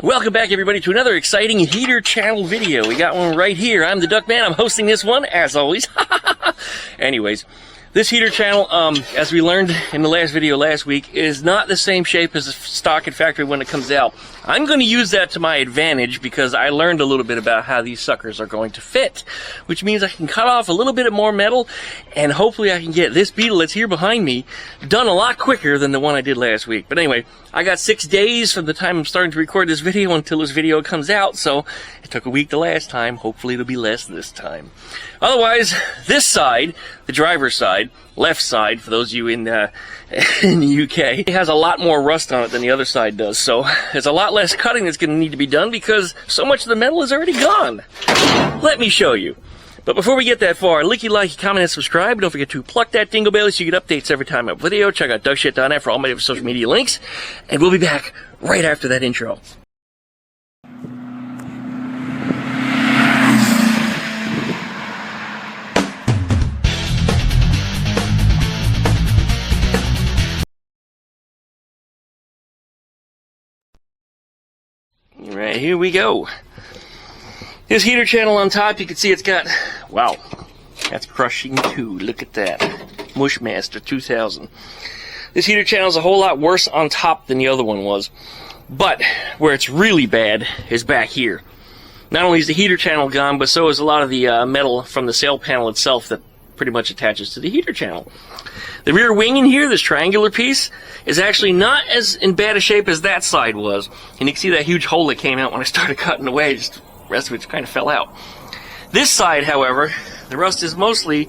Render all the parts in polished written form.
Welcome back, everybody, to another exciting heater channel video. We got one right here. I'm the Duckman. I'm hosting this one, as always. Anyways, this heater channel, as we learned in the last video last week, is not the same shape as the stock and factory when it comes out. I'm going to use that to my advantage because I learned a little bit about how these suckers are going to fit, which means I can cut off a little bit more metal, and hopefully I can get this Beetle that's here behind me done a lot quicker than the one I did last week. But anyway, I got 6 days from the time I'm starting to record this video until this video comes out, so it took a week the last time. Hopefully it'll be less this time. Otherwise, this side, the driver's side, left side, for those of you in the UK, it has a lot more rust on it than the other side does, so there's a lot less cutting that's going to need to be done because so much of the metal is already gone. Let me show you. But before we get that far, like, comment, and subscribe. Don't forget to pluck that dingle bell so you get updates every time I have a video. Check out DuckShit.net for all my social media links, and we'll be back right after that intro. Right, here we go. This heater channel on top, you can see it's got, wow, that's crushing too. Look at that. Mushmaster 2000. This heater channel is a whole lot worse on top than the other one was. But where it's really bad is back here. Not only is the heater channel gone, but so is a lot of the metal from the sail panel itself that pretty much attaches to the heater channel. The rear wing in here, this triangular piece, is actually not as in bad a shape as that side was. And you can see that huge hole that came out when I started cutting away. Just the rest of it kind of fell out. This side, however, the rust is mostly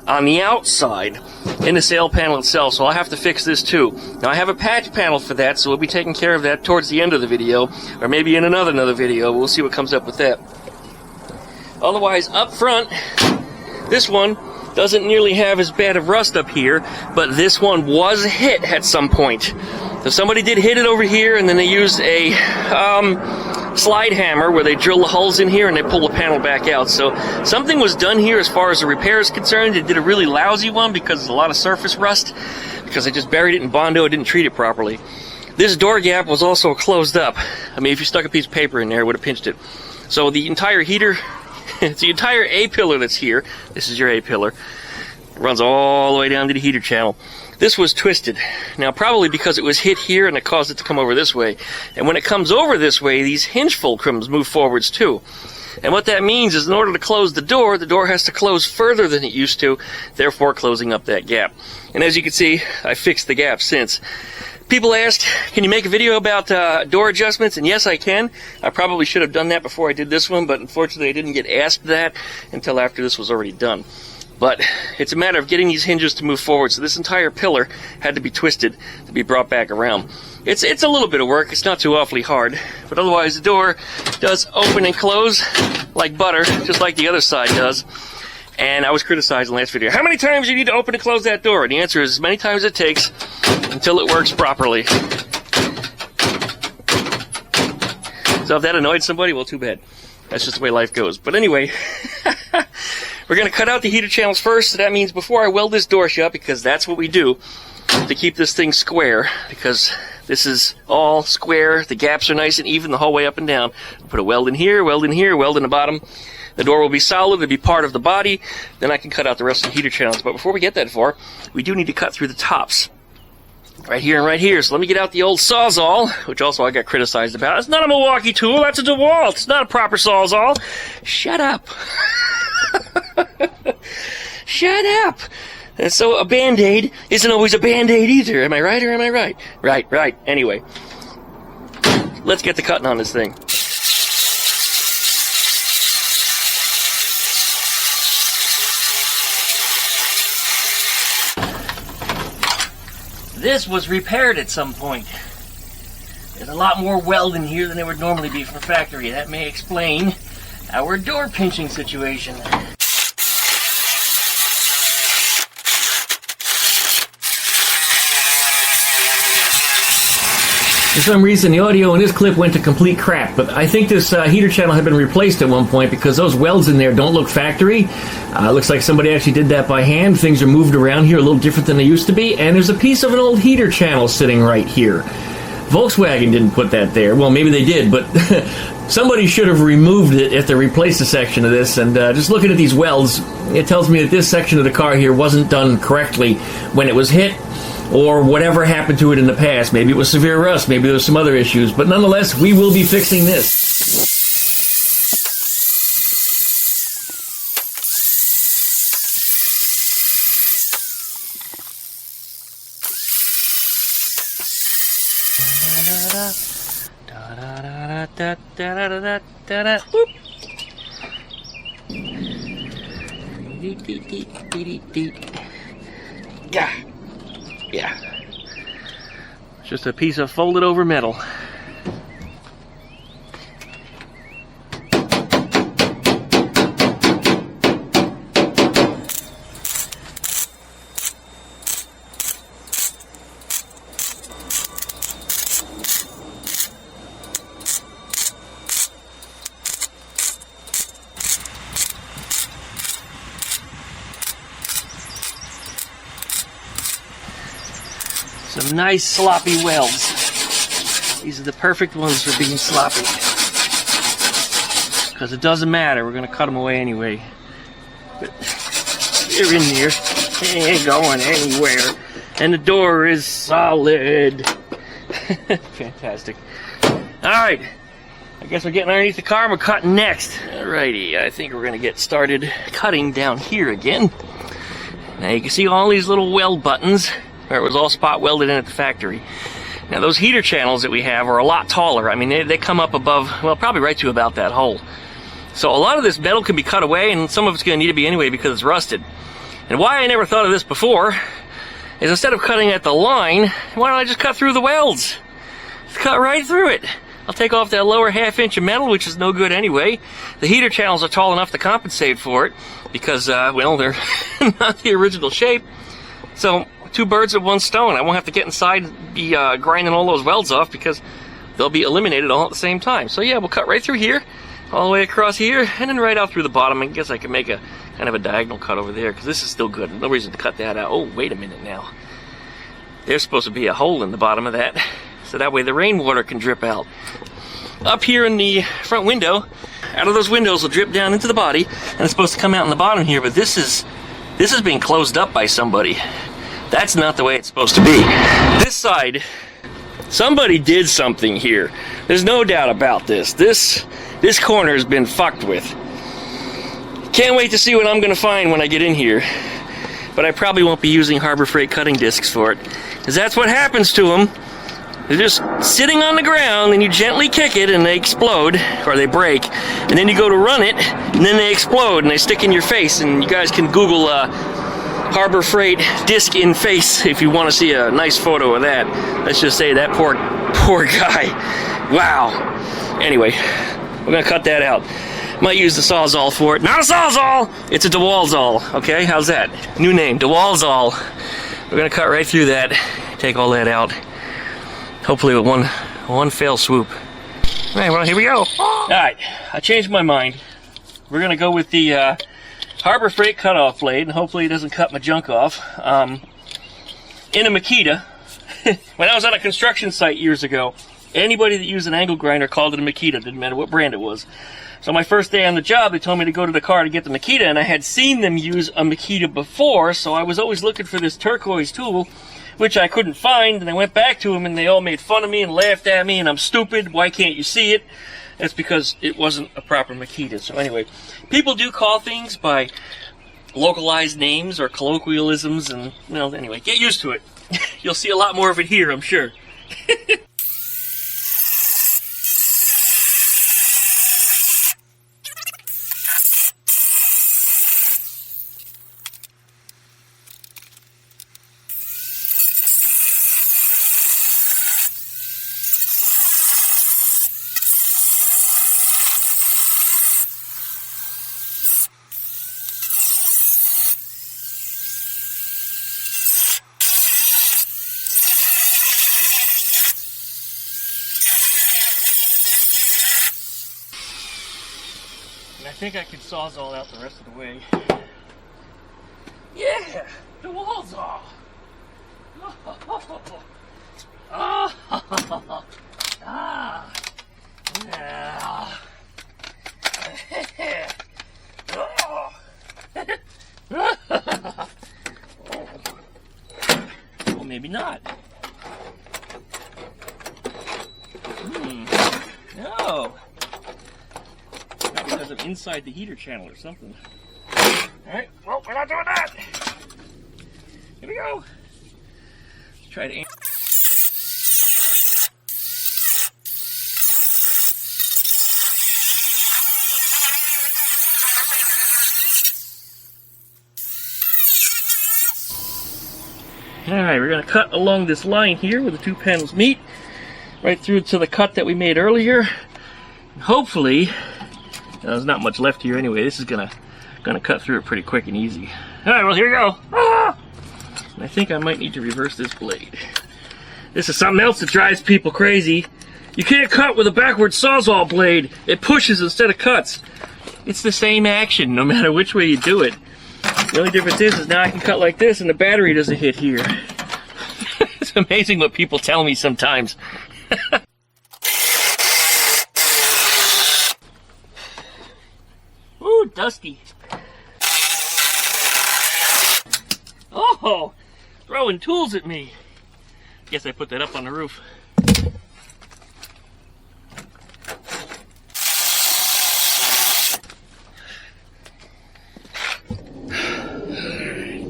on the outside in the sail panel itself, so I'll have to fix this too. Now I have a patch panel for that, so we'll be taking care of that towards the end of the video, or maybe in another video. We'll see what comes up with that. Otherwise, up front, this one doesn't nearly have as bad of rust up here, but this one was hit at some point. So somebody did hit it over here, and then they used a slide hammer where they drill the holes in here and they pull the panel back out. So something was done here as far as the repair is concerned. They did a really lousy one because there's a lot of surface rust, because they just buried it in Bondo and didn't treat it properly. This door gap was also closed up. I mean, if you stuck a piece of paper in there, it would have pinched it. So the entire heater, it's the entire A-pillar that's here. This is your A-pillar. It runs all the way down to the heater channel. This was twisted. Now, probably because it was hit here and it caused it to come over this way. And when it comes over this way, these hinge fulcrums move forwards too. And what that means is in order to close the door has to close further than it used to, therefore closing up that gap. And as you can see, I fixed the gap since. People asked, can you make a video about door adjustments? And yes, I can. I probably should have done that before I did this one, but unfortunately I didn't get asked that until after this was already done. But it's a matter of getting these hinges to move forward, so this entire pillar had to be twisted to be brought back around. It's a little bit of work. It's not too awfully hard, but otherwise the door does open and close like butter, just like the other side does. And I was criticized in the last video, how many times do you need to open and close that door? And the answer is as many times as it takes until it works properly. So if that annoyed somebody, well, too bad. That's just the way life goes. But anyway, we're going to cut out the heater channels first. So that means before I weld this door shut, because that's what we do to keep this thing square, because this is all square. The gaps are nice and even the whole way up and down. We'll put a weld in here, weld in here, weld in the bottom. The door will be solid, it'll be part of the body, then I can cut out the rest of the heater channels. But before we get that far, we do need to cut through the tops. Right here and right here. So let me get out the old Sawzall, which also I got criticized about. It's not a Milwaukee tool, that's a DeWalt. It's not a proper Sawzall. Shut up. Shut up. And so a Band-Aid isn't always a Band-Aid either. Am I right or am I right? Right. Anyway, let's get to cutting on this thing. This was repaired at some point. There's a lot more weld in here than there would normally be from factory. That may explain our door pinching situation. For some reason, the audio in this clip went to complete crap, but I think this heater channel had been replaced at one point because those welds in there don't look factory. Looks like somebody actually did that by hand. Things are moved around here a little different than they used to be, and there's a piece of an old heater channel sitting right here. Volkswagen didn't put that there. Well, maybe they did, but somebody should have removed it if they replaced a section of this. And just looking at these welds, it tells me that this section of the car here wasn't done correctly when it was hit, or whatever happened to it in the past. Maybe it was severe rust, maybe there was some other issues, but nonetheless, we will be fixing this. Yeah. It's just a piece of folded over metal. Some nice sloppy welds. These are the perfect ones for being sloppy. Because it doesn't matter, we're going to cut them away anyway. But they're in there. They ain't going anywhere. And the door is solid. Fantastic. Alright. I guess we're getting underneath the car and we're cutting next. Alrighty, I think we're going to get started cutting down here again. Now you can see all these little weld buttons. Where it was all spot welded in at the factory. Now those heater channels that we have are a lot taller. I mean, they come up above, well, probably right to about that hole. So a lot of this metal can be cut away, and some of it's going to need to be anyway because it's rusted. And why I never thought of this before is instead of cutting at the line, why don't I just cut through the welds? Just cut right through it. I'll take off that lower half-inch of metal, which is no good anyway. The heater channels are tall enough to compensate for it because, well, they're not the original shape. So two birds with one stone. I won't have to get inside and be grinding all those welds off because they'll be eliminated all at the same time. So yeah, we'll cut right through here, all the way across here, and then right out through the bottom. I guess I can make a kind of a diagonal cut over there because this is still good. No reason to cut that out. Oh, wait a minute now. There's supposed to be a hole in the bottom of that, so that way the rainwater can drip out. Up here in the front window, out of those windows will drip down into the body, and it's supposed to come out in the bottom here, but this is being closed up by somebody. That's not the way it's supposed to be. This side, somebody did something here. There's no doubt about this. This corner has been fucked with. Can't wait to see what I'm going to find when I get in here. But I probably won't be using Harbor Freight cutting discs for it. Because that's what happens to them. They're just sitting on the ground, and you gently kick it, and they explode, or they break. And then you go to run it, and then they explode, and they stick in your face. And you guys can Google Harbor Freight disc in face if you want to see a nice photo of that. Let's just say that poor guy. Wow. Anyway, we're gonna cut that out. Might use the Sawzall for it. Not a Sawzall! It's a DeWaltZall. Okay, how's that? New name, DeWaltZall. We're gonna cut right through that, take all that out. Hopefully with one fell swoop. Alright, well, here we go. Alright, I changed my mind. We're gonna go with the Harbor Freight cutoff blade, and hopefully it doesn't cut my junk off. In a Makita, when I was on a construction site years ago, anybody that used an angle grinder called it a Makita, didn't matter what brand it was. So my first day on the job, they told me to go to the car to get the Makita, and I had seen them use a Makita before, so I was always looking for this turquoise tool, which I couldn't find, and I went back to them, and they all made fun of me and laughed at me, and I'm stupid, why can't you see it? That's because it wasn't a proper Makita. So anyway, people do call things by localized names or colloquialisms, and, well, anyway, get used to it. You'll see a lot more of it here, I'm sure. And I think I could Sawzall out the rest of the way. Yeah! DeWaltZall! Oh! Ah! Yeah. Well, maybe not. No. Not because I'm inside the heater channel or something. Alright, well, we're not doing that. Here we go. Let's try to aim. Alright, we're going to cut along this line here where the two panels meet, right through to the cut that we made earlier. Hopefully, there's not much left here anyway. This is gonna cut through it pretty quick and easy. Alright, well, here we go. Ah! And I think I might need to reverse this blade. This is something else that drives people crazy. You can't cut with a backward sawzall blade. It pushes instead of cuts. It's the same action no matter which way you do it. The only difference is now I can cut like this and the battery doesn't hit here. It's amazing what people tell me sometimes. Ooh, dusty. Oh, throwing tools at me. Guess I put that up on the roof.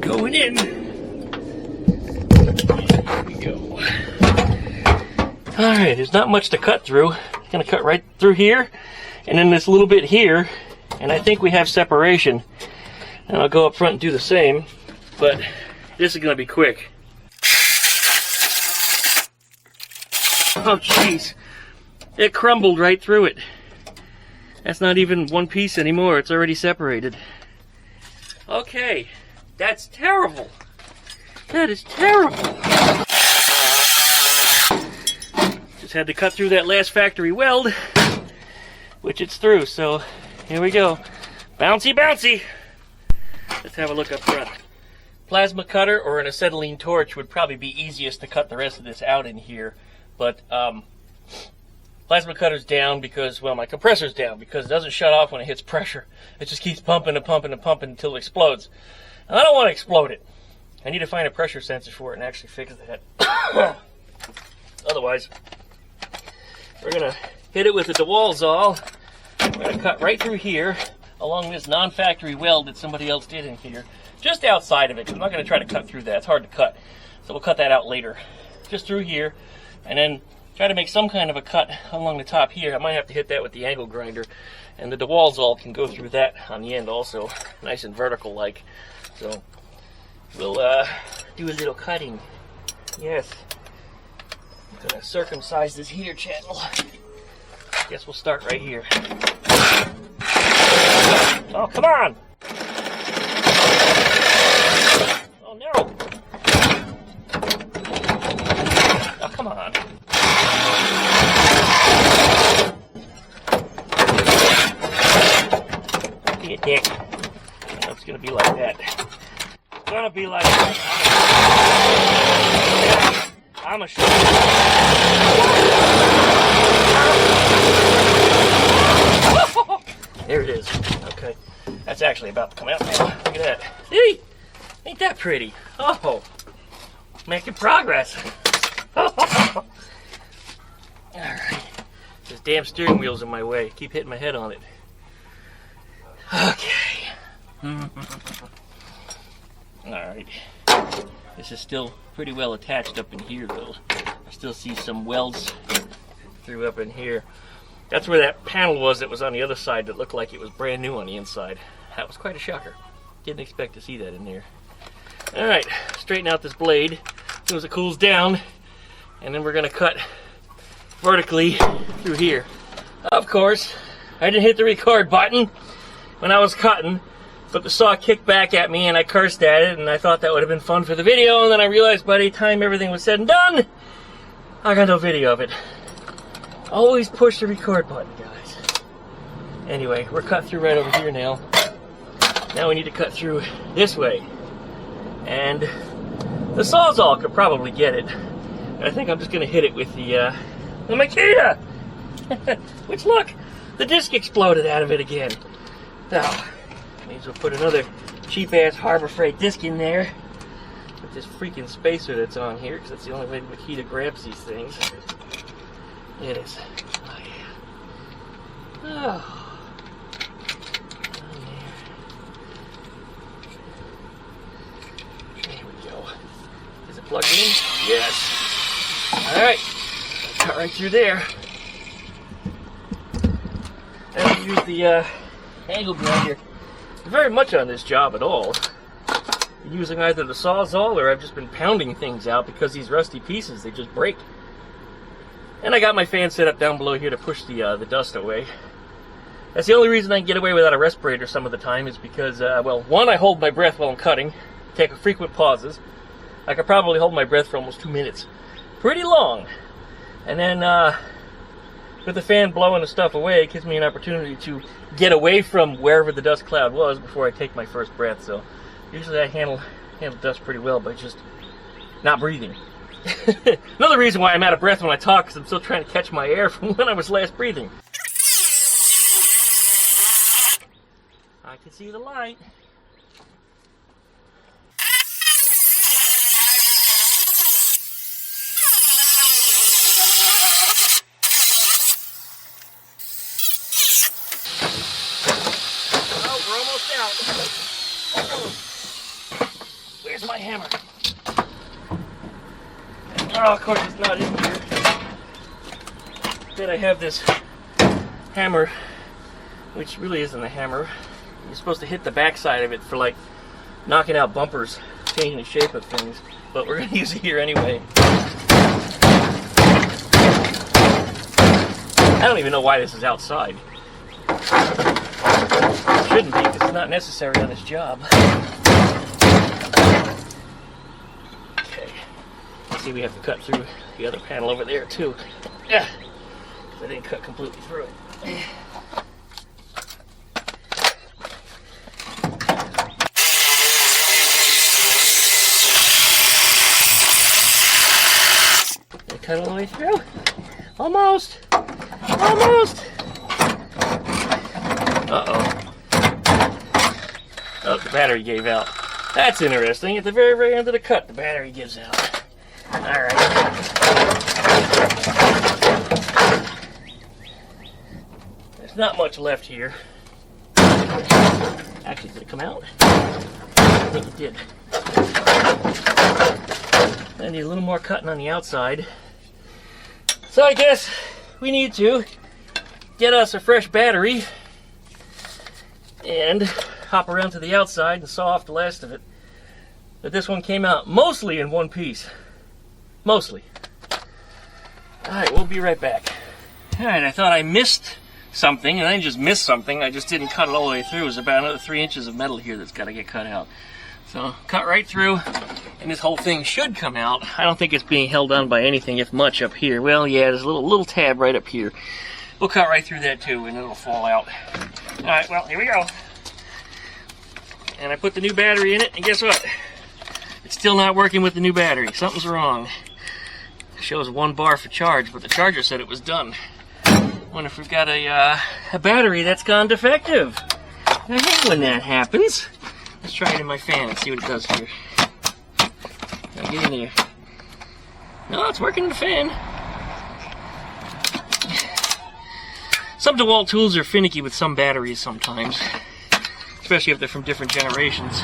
Going in. There we go. Alright, there's not much to cut through. It's gonna cut right through here, and then this little bit here, and I think we have separation. And I'll go up front and do the same, but this is gonna be quick. Oh jeez, it crumbled right through it. That's not even one piece anymore, it's already separated. Okay. That's terrible. That is terrible. Just had to cut through that last factory weld, which it's through, so here we go. Bouncy, bouncy. Let's have a look up front. Plasma cutter or an acetylene torch would probably be easiest to cut the rest of this out in here, but plasma cutter's down because, well, my compressor's down because it doesn't shut off when it hits pressure. It just keeps pumping and pumping and pumping until it explodes. I don't want to explode it. I need to find a pressure sensor for it and actually fix that. Otherwise, we're going to hit it with a DeWalt. We're going to cut right through here along this non-factory weld that somebody else did in here. Just outside of it. I'm not going to try to cut through that. It's hard to cut. So we'll cut that out later. Just through here. And then try to make some kind of a cut along the top here. I might have to hit that with the angle grinder. And the DeWalt can go through that on the end also. Nice and vertical like. So we'll do a little cutting. Yes. I'm gonna circumcise this heater channel. Guess we'll start right here. Oh, come on! Oh no! Oh, come on. Don't be a dick. It's gonna be like that. It's gonna be like that. I'm a shit. There it is. Okay. That's actually about to come out now. Look at that. See? Ain't that pretty? Oh. Making progress. Alright. This damn steering wheel's in my way. Keep hitting my head on it. Okay. Alright. This is still pretty well attached up in here though. I still see some welds through up in here. That's where that panel was that was on the other side that looked like it was brand new on the inside. That was quite a shocker. Didn't expect to see that in there. Alright, straighten out this blade as soon as it cools down, and then we're going to cut vertically through here. Of course, I didn't hit the record button when I was cutting, but the saw kicked back at me and I cursed at it, and I thought that would have been fun for the video, and then I realized by the time everything was said and done, I got no video of it. Always push the record button, guys. Anyway, we're cut through right over here now. Now we need to cut through this way. And the Sawzall could probably get it. I think I'm just going to hit it with the Makita! Which, look, the disc exploded out of it again. Now, may as well put another cheap-ass Harbor Freight disc in there with this freaking spacer that's on here, because that's the only way the Makita grabs these things. It is. Oh, yeah. Oh. Plugged in? Yes. Alright. Cut right through there. And I'll use the angle grinder very much on this job at all. Using either the Sawzall, or I've just been pounding things out because these rusty pieces, they just break. And I got my fan set up down below here to push the dust away. That's the only reason I can get away without a respirator some of the time, is because, well, one, I hold my breath while I'm cutting, take frequent pauses. I could probably hold my breath for almost 2 minutes. Pretty long. And then, with the fan blowing the stuff away, it gives me an opportunity to get away from wherever the dust cloud was before I take my first breath. So, usually I handle dust pretty well by just not breathing. Another reason why I'm out of breath when I talk, is I'm still trying to catch my air from when I was last breathing. I can see the light. Where's my hammer? Oh, of course it's not in here. Then I have this hammer, which really isn't a hammer. You're supposed to hit the backside of it for, like, knocking out bumpers, changing the shape of things. But we're going to use it here anyway. I don't even know why this is outside. It shouldn't be, because it's not necessary on this job. Okay. See, we have to cut through the other panel over there, too. Yeah. I didn't cut completely through it. Did I cut all the way through? Almost! Almost! Uh-oh. Oh, the battery gave out. That's interesting. At the very, very end of the cut, the battery gives out. Alright. There's not much left here. Actually, did it come out? I think it did. I need a little more cutting on the outside. So I guess we need to get us a fresh battery and hop around to the outside and saw off the last of it. But this one came out mostly in one piece. Mostly. Alright, we'll be right back. Alright, I thought I missed something, and I didn't just miss something, I just didn't cut it all the way through. There's about another 3 inches of metal here that's got to get cut out. So, cut right through, and this whole thing should come out. I don't think it's being held on by anything, if much, up here. Well, yeah, there's a little tab right up here. We'll cut right through that too, and it'll fall out. Alright, well, here we go. And I put the new battery in it, and guess what? It's still not working with the new battery. Something's wrong. It shows 1 bar for charge, but the charger said it was done. Wonder if we've got a battery that's gone defective. I hate when that happens. Let's try it in my fan and see what it does here. Now get in there. No, it's working in the fan. Some DeWalt tools are finicky with some batteries sometimes, especially if they're from different generations.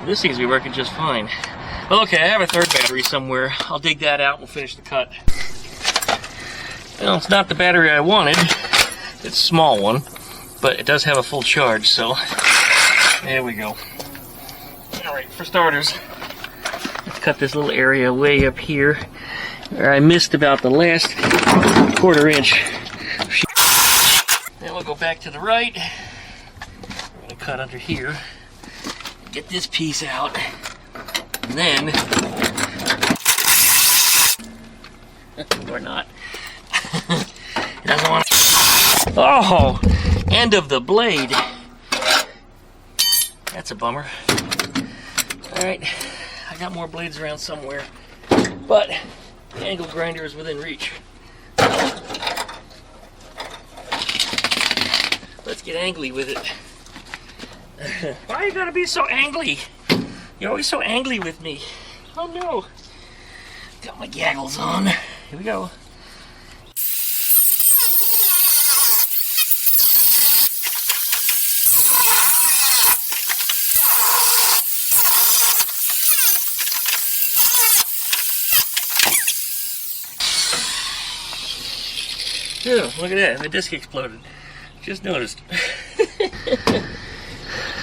This seems to be working just fine. Well, okay, I have a third battery somewhere. I'll dig that out and we'll finish the cut. Well, it's not the battery I wanted. It's a small one, but it does have a full charge, so there we go. Alright, for starters, let's cut this little area way up here where I missed about the last 1/4 inch. Then we'll go back to the right. I'm going to cut under here. Get this piece out. And then, or not. It doesn't want to. Oh! End of the blade. That's a bummer. Alright, I got more blades around somewhere. But the angle grinder is within reach. Let's get angly with it. Why you gotta be so angry? You're always so angry with me. Oh no. Got my gaggles on. Here we go. Oh, look at that. The disc exploded. Just noticed.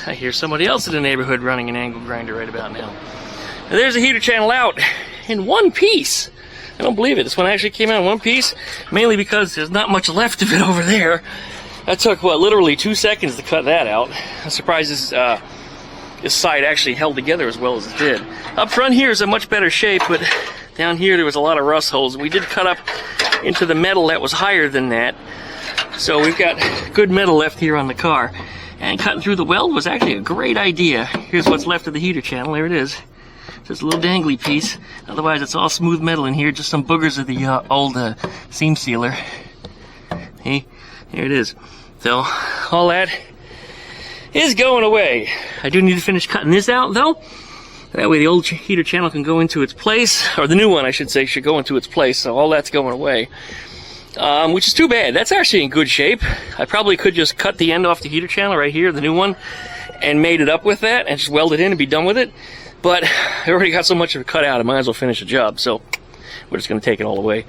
I hear somebody else in the neighborhood running an angle grinder right about now. Now there's a heater channel out in one piece. I don't believe it. This one actually came out in one piece, mainly because there's not much left of it over there. That took, what, literally 2 seconds to cut that out. I'm surprised this side actually held together as well as it did. Up front here is in much better shape, but down here there was a lot of rust holes. We did cut up into the metal that was higher than that. So we've got good metal left here on the car. And cutting through the weld was actually a great idea. Here's what's left of the heater channel. There it is. Just a little dangly piece. Otherwise, it's all smooth metal in here. Just some boogers of the old seam sealer. Hey, here it is. So, all that is going away. I do need to finish cutting this out, though. That way the old heater channel can go into its place. Or the new one, I should say, should go into its place. So all that's going away. Which is too bad. That's actually in good shape. I probably could just cut the end off the heater channel right here, the new one, and made it up with that and just weld it in and be done with it. But I already got so much of it cut out, I might as well finish the job. So we're just going to take it all away.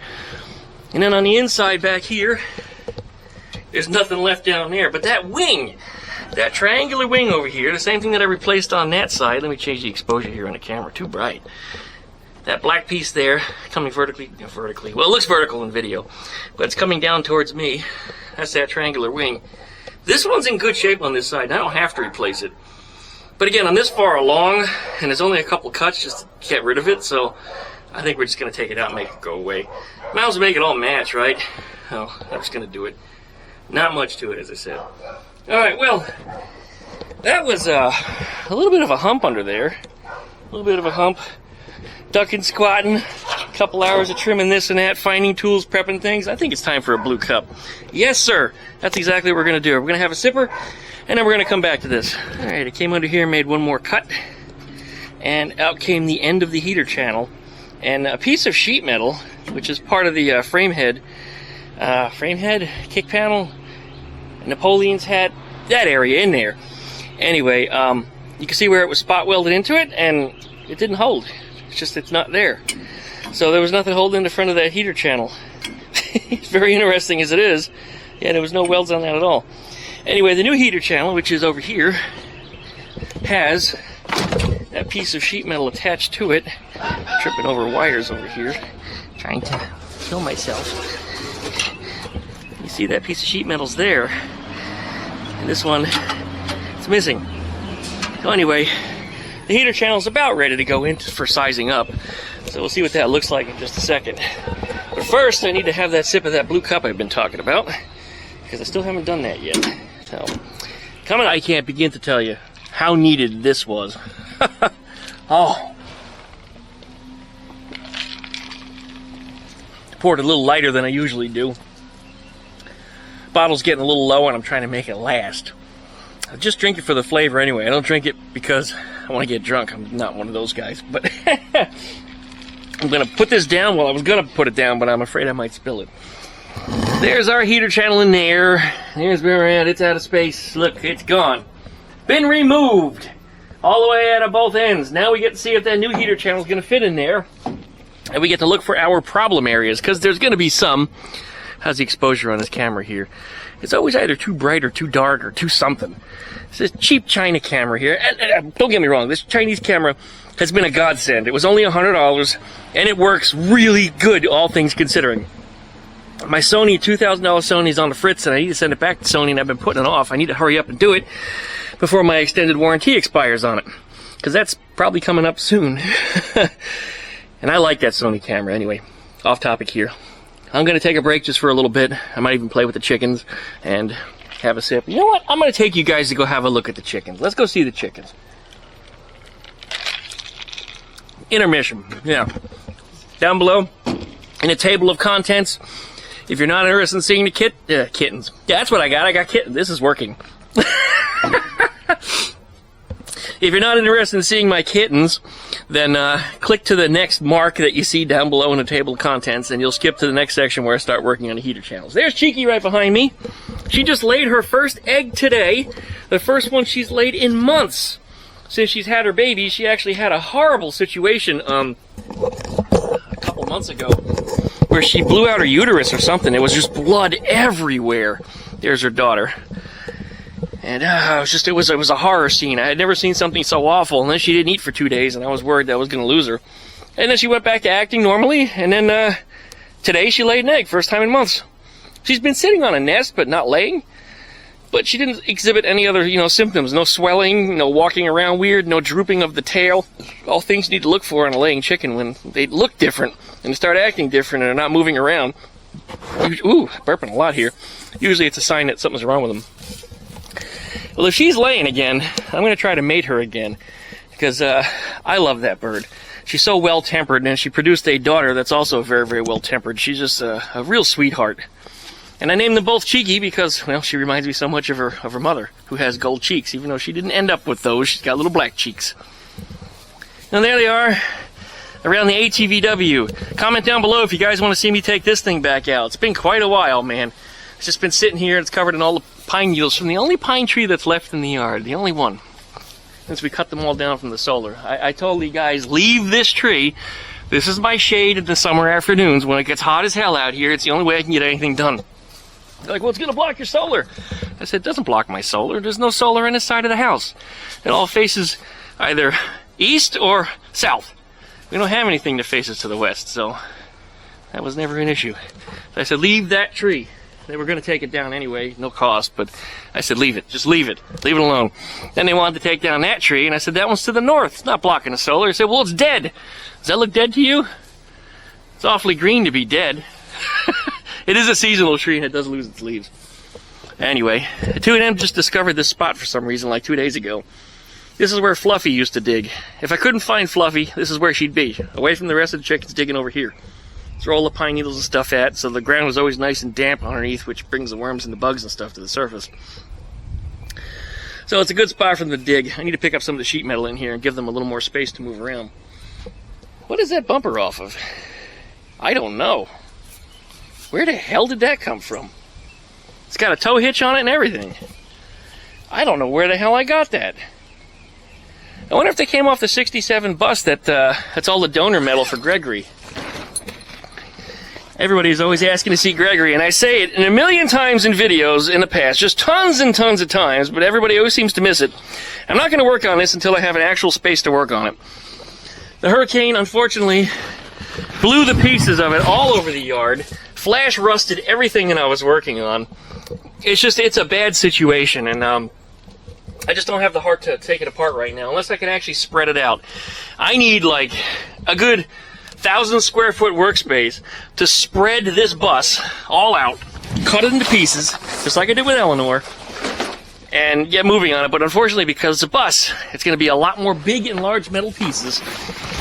And then on the inside back here, there's nothing left down there. But that wing, that triangular wing over here, the same thing that I replaced on that side. Let me change the exposure here on the camera. Too bright. That black piece there, coming vertically, well, it looks vertical in video, but it's coming down towards me. That's that triangular wing. This one's in good shape on this side, and I don't have to replace it. But again, I'm this far along, and there's only a couple cuts just to get rid of it, so I think we're just going to take it out and make it go away. Might as well make it all match, right? Oh, I'm just going to do it. Not much to it, as I said. Alright, well, that was a little bit of a hump under there. A little bit of a hump. Ducking, squatting, a couple hours of trimming this and that, finding tools, prepping things. I think it's time for a blue cup. Yes, sir. That's exactly what we're going to do. We're going to have a sipper, and then we're going to come back to this. All right, I came under here and made one more cut, and out came the end of the heater channel, and a piece of sheet metal, which is part of the frame head, kick panel, Napoleon's hat, that area in there. Anyway, you can see where it was spot welded into it, and it didn't hold. It's just it's not there. So there was nothing holding the front of that heater channel. It's very interesting as it is. Yeah, there was no welds on that at all. Anyway, the new heater channel, which is over here, has that piece of sheet metal attached to it. I'm tripping over wires over here, trying to kill myself. You see that piece of sheet metal's there, and this one, it's missing. So anyway, the heater channel is about ready to go in for sizing up. So we'll see what that looks like in just a second. But first, I need to have that sip of that blue cup I've been talking about, because I still haven't done that yet. So, I can't begin to tell you how needed this was. Oh. Poured a little lighter than I usually do. Bottle's getting a little low, and I'm trying to make it last. I just drink it for the flavor anyway. I don't drink it because I want to get drunk. I'm not one of those guys. But I'm going to put this down. Well, I was going to put it down, but I'm afraid I might spill it. There's our heater channel in there. There's where we're at. It's out of space. Look, it's gone. Been removed. All the way out of both ends. Now we get to see if that new heater channel is going to fit in there. And we get to look for our problem areas, because there's going to be some. How's the exposure on this camera here? It's always either too bright or too dark or too something. It's this cheap China camera here. And don't get me wrong, this Chinese camera has been a godsend. It was only $100, and it works really good, all things considering. My Sony, $2,000 Sony is on the fritz, and I need to send it back to Sony, and I've been putting it off. I need to hurry up and do it before my extended warranty expires on it, because that's probably coming up soon. And I like that Sony camera. Anyway, off topic here. I'm going to take a break just for a little bit. I might even play with the chickens and have a sip. You know what? I'm going to take you guys to go have a look at the chickens. Let's go see the chickens. Intermission. Yeah. Down below, in a table of contents. If you're not interested in seeing the kittens. Yeah, that's what I got. I got kittens. This is working. If you're not interested in seeing my kittens, then click to the next mark that you see down below in the table of contents, and you'll skip to the next section where I start working on the heater channels. There's Cheeky right behind me. She just laid her first egg today. The first one she's laid in months. Since she's had her baby, she actually had a horrible situation a couple months ago where she blew out her uterus or something. It was just blood everywhere. There's her daughter. And it was a horror scene. I had never seen something so awful. And then she didn't eat for 2 days, and I was worried that I was going to lose her. And then she went back to acting normally, and then today she laid an egg, first time in months. She's been sitting on a nest, but not laying. But she didn't exhibit any other, symptoms. No swelling, no walking around weird, no drooping of the tail. All things you need to look for in a laying chicken when they look different and start acting different and are not moving around. Ooh, burping a lot here. Usually it's a sign that something's wrong with them. Well, if she's laying again, I'm going to try to mate her again, because I love that bird. She's so well-tempered, and she produced a daughter that's also very, very well-tempered. She's just a real sweetheart. And I named them both Cheeky because, well, she reminds me so much of her mother, who has gold cheeks, even though she didn't end up with those. She's got little black cheeks. And there they are, around the ATVW. Comment down below if you guys want to see me take this thing back out. It's been quite a while, man. It's just been sitting here, and it's covered in all the pine needles from the only pine tree that's left in the yard, the only one, since we cut them all down from the solar. I told you guys, leave this tree. This is my shade in the summer afternoons when it gets hot as hell out here. It's the only way I can get anything done. They're like, well, it's going to block your solar. I said, it doesn't block my solar. There's no solar on this side of the house. It all faces either east or south. We don't have anything that faces to the west, so that was never an issue. So I said, leave that tree. They were going to take it down anyway, no cost, but I said, leave it. Just leave it. Leave it alone. Then they wanted to take down that tree, and I said, that one's to the north. It's not blocking the solar. They said, well, it's dead. Does that look dead to you? It's awfully green to be dead. It is a seasonal tree, and it does lose its leaves. Anyway, the two of them just discovered this spot for some reason like 2 days ago. This is where Fluffy used to dig. If I couldn't find Fluffy, this is where she'd be, away from the rest of the chickens digging over here. That's where all the pine needles and stuff at, so the ground was always nice and damp underneath, which brings the worms and the bugs and stuff to the surface. So it's a good spot for them to dig. I need to pick up some of the sheet metal in here and give them a little more space to move around. What is that bumper off of? I don't know. Where the hell did that come from? It's got a tow hitch on it and everything. I don't know where the hell I got that. I wonder if they came off the 67 bus that's all the donor metal for Gregory. Everybody's always asking to see Gregory, and I say it a million times in videos in the past, just tons and tons of times, but everybody always seems to miss it. I'm not going to work on this until I have an actual space to work on it. The hurricane, unfortunately, blew the pieces of it all over the yard, flash rusted everything that I was working on. It's a bad situation, and I just don't have the heart to take it apart right now, unless I can actually spread it out. I need, like, a good 1,000 square foot workspace to spread this bus all out, cut it into pieces, just like I did with Eleanor, and get moving on it. But unfortunately, because it's a bus, it's going to be a lot more big and large metal pieces,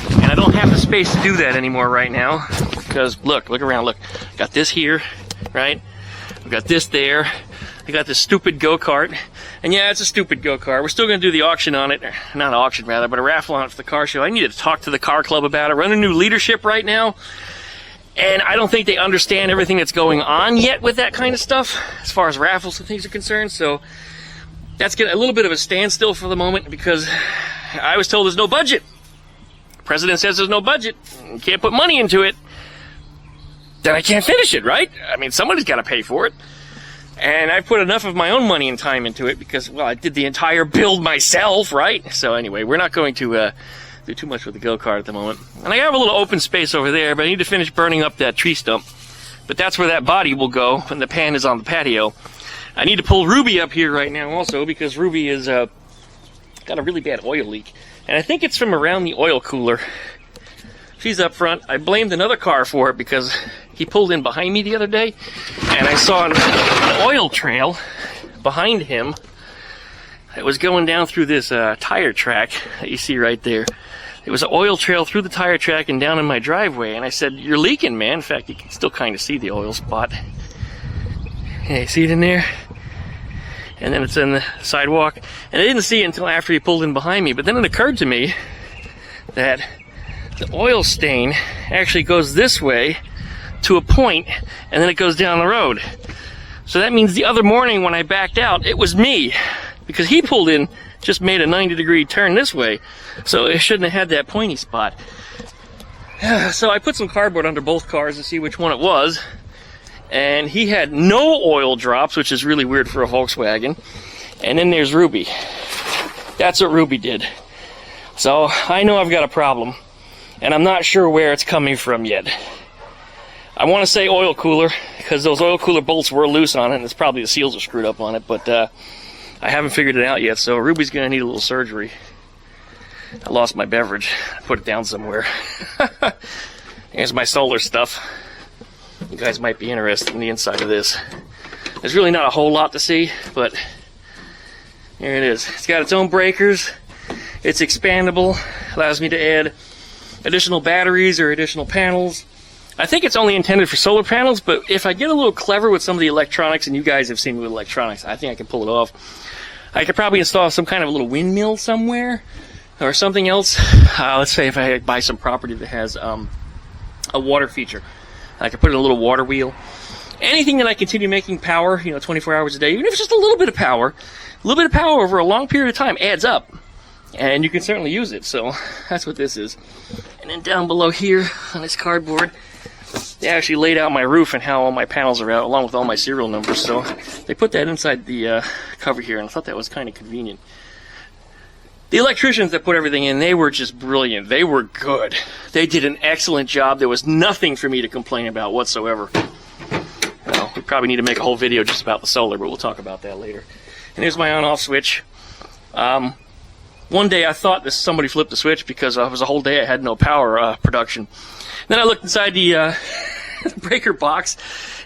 and I don't have the space to do that anymore right now. Because look around, look. Got this here, right? I've got this there. I got this stupid go-kart. And yeah, it's a stupid go-kart. We're still going to do the auction on it. Not an auction, rather, but a raffle on it for the car show. I need to talk to the car club about it. Run a new leadership right now. And I don't think they understand everything that's going on yet with that kind of stuff, as far as raffles and things are concerned. So that's getting a little bit of a standstill for the moment, because I was told there's no budget. The president says there's no budget. You can't put money into it. Then I can't finish it, right? I mean, somebody's got to pay for it. And I put enough of my own money and time into it because, well, I did the entire build myself, right? So anyway, we're not going to do too much with the go-kart at the moment. And I have a little open space over there, but I need to finish burning up that tree stump. But that's where that body will go when the pan is on the patio. I need to pull Ruby up here right now also, because Ruby is got a really bad oil leak. And I think it's from around the oil cooler. She's up front. I blamed another car for it because he pulled in behind me the other day, and I saw an oil trail behind him. It was going down through this tire track that you see right there. There was an oil trail through the tire track and down in my driveway, and I said, "You're leaking, man." In fact, you can still kind of see the oil spot. Yeah, you see it in there? And then it's in the sidewalk. And I didn't see it until after he pulled in behind me, but then it occurred to me that the oil stain actually goes this way to a point, and then it goes down the road. So that means the other morning when I backed out, it was me, because he pulled in, just made a 90-degree turn this way, so it shouldn't have had that pointy spot. So I put some cardboard under both cars to see which one it was, and he had no oil drops, which is really weird for a Volkswagen. And then there's Ruby. That's what Ruby did. So I know I've got a problem, and I'm not sure where it's coming from yet. I want to say oil cooler, because those oil cooler bolts were loose on it, and it's probably the seals are screwed up on it, but I haven't figured it out yet, so Ruby's going to need a little surgery. I lost my beverage. I put it down somewhere. Here's my solar stuff. You guys might be interested in the inside of this. There's really not a whole lot to see, but here it is. It's got its own breakers. It's expandable. Allows me to add additional batteries or additional panels. I think it's only intended for solar panels, but if I get a little clever with some of the electronics, and you guys have seen me with electronics, I think I can pull it off. I could probably install some kind of a little windmill somewhere, or something else. Let's say if I buy some property that has a water feature. I could put in a little water wheel. Anything that I continue making power, 24 hours a day, even if it's just a little bit of power over a long period of time adds up. And you can certainly use it, so that's what this is. And then down below here on this cardboard, they actually laid out my roof and how all my panels are out, along with all my serial numbers. So they put that inside the cover here, and I thought that was kind of convenient. The electricians that put everything in, they were just brilliant. They were good. They did an excellent job. There was nothing for me to complain about whatsoever. Well, we probably need to make a whole video just about the solar, but we'll talk about that later. And here's my on-off switch. One day I thought somebody flipped the switch because it was a whole day I had no power production. Then I looked inside the breaker box,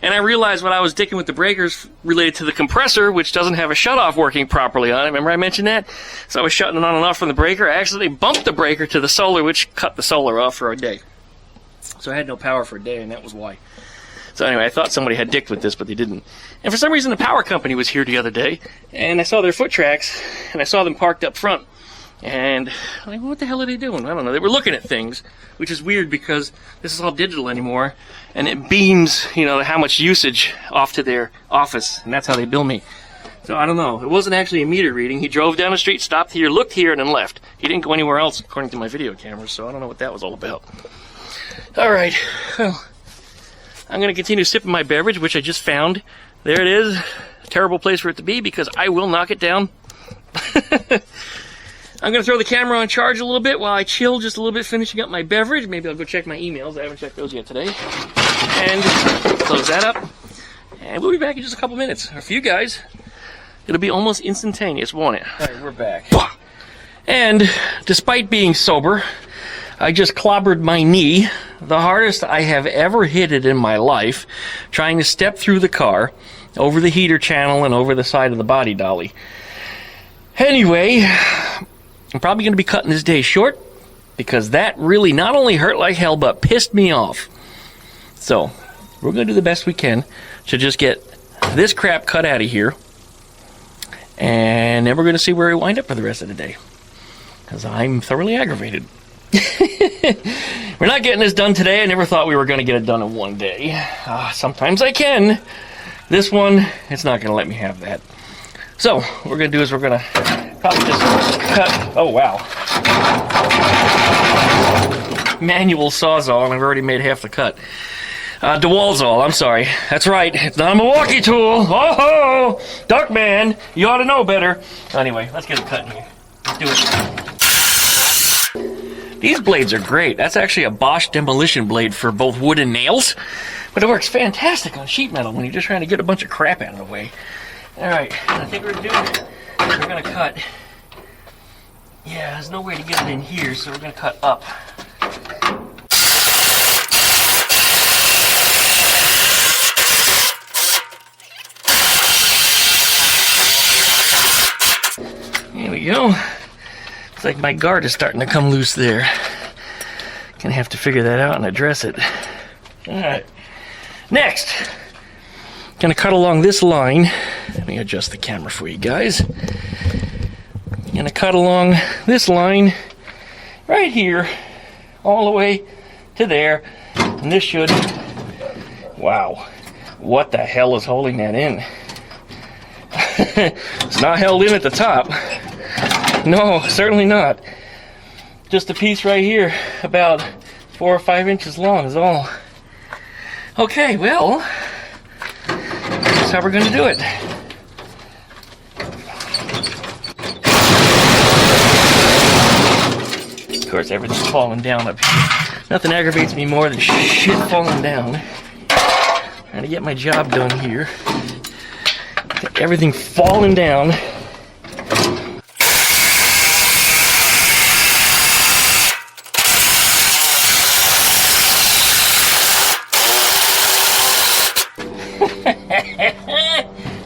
and I realized what I was dicking with the breakers related to the compressor, which doesn't have a shutoff working properly on it. Remember I mentioned that? So I was shutting it on and off from the breaker. I accidentally bumped the breaker to the solar, which cut the solar off for a day. So I had no power for a day, and that was why. So anyway, I thought somebody had dicked with this, but they didn't. And for some reason, the power company was here the other day, and I saw their foot tracks, and I saw them parked up front. And I'm like, what the hell are they doing? I don't know. They were looking at things, which is weird because this is all digital anymore, and it beams, how much usage off to their office, and that's how they bill me. So I don't know. It wasn't actually a meter reading. He drove down the street, stopped here, looked here, and then left. He didn't go anywhere else, according to my video camera, so I don't know what that was all about. All right. Well, I'm going to continue sipping my beverage, which I just found. There it is. A terrible place for it to be because I will knock it down. I'm going to throw the camera on charge a little bit while I chill just a little bit, finishing up my beverage. Maybe I'll go check my emails. I haven't checked those yet today. And close that up. And we'll be back in just a couple minutes. Or for you guys, it'll be almost instantaneous, won't it? All right, we're back. And despite being sober, I just clobbered my knee, the hardest I have ever hit it in my life, trying to step through the car, over the heater channel and over the side of the body dolly. Anyway, I'm probably going to be cutting this day short because that really not only hurt like hell but pissed me off. So, we're going to do the best we can to just get this crap cut out of here, and then we're going to see where we wind up for the rest of the day because I'm thoroughly aggravated. We're not getting this done today. I never thought we were going to get it done in one day. Sometimes I can. This one, it's not going to let me have that. So, what we're going to do is we're going to probably just cut. Oh, wow. Manual Sawzall, and I've already made half the cut. DeWalzall, I'm sorry. That's right. It's not a Milwaukee tool. Oh-ho! Duckman, you ought to know better. Anyway, let's get it cut here. Let's do it. These blades are great. That's actually a Bosch demolition blade for both wood and nails. But it works fantastic on sheet metal when you're just trying to get a bunch of crap out of the way. Alright, I think we're going to do is we're going to cut. Yeah, there's no way to get it in here, so we're going to cut up. There we go. Looks like my guard is starting to come loose there. Gonna have to figure that out and address it. Alright. Next, gonna cut along this line. Let me adjust the camera for you guys. Gonna cut along this line right here, all the way to there. And this should, wow, what the hell is holding that in? It's not held in at the top. No, certainly not. Just a piece right here, about 4 or 5 inches long is all. Okay, well, that's how we're going to do it. Of course, everything's falling down up here. Nothing aggravates me more than shit falling down. Trying to get my job done here. Everything falling down.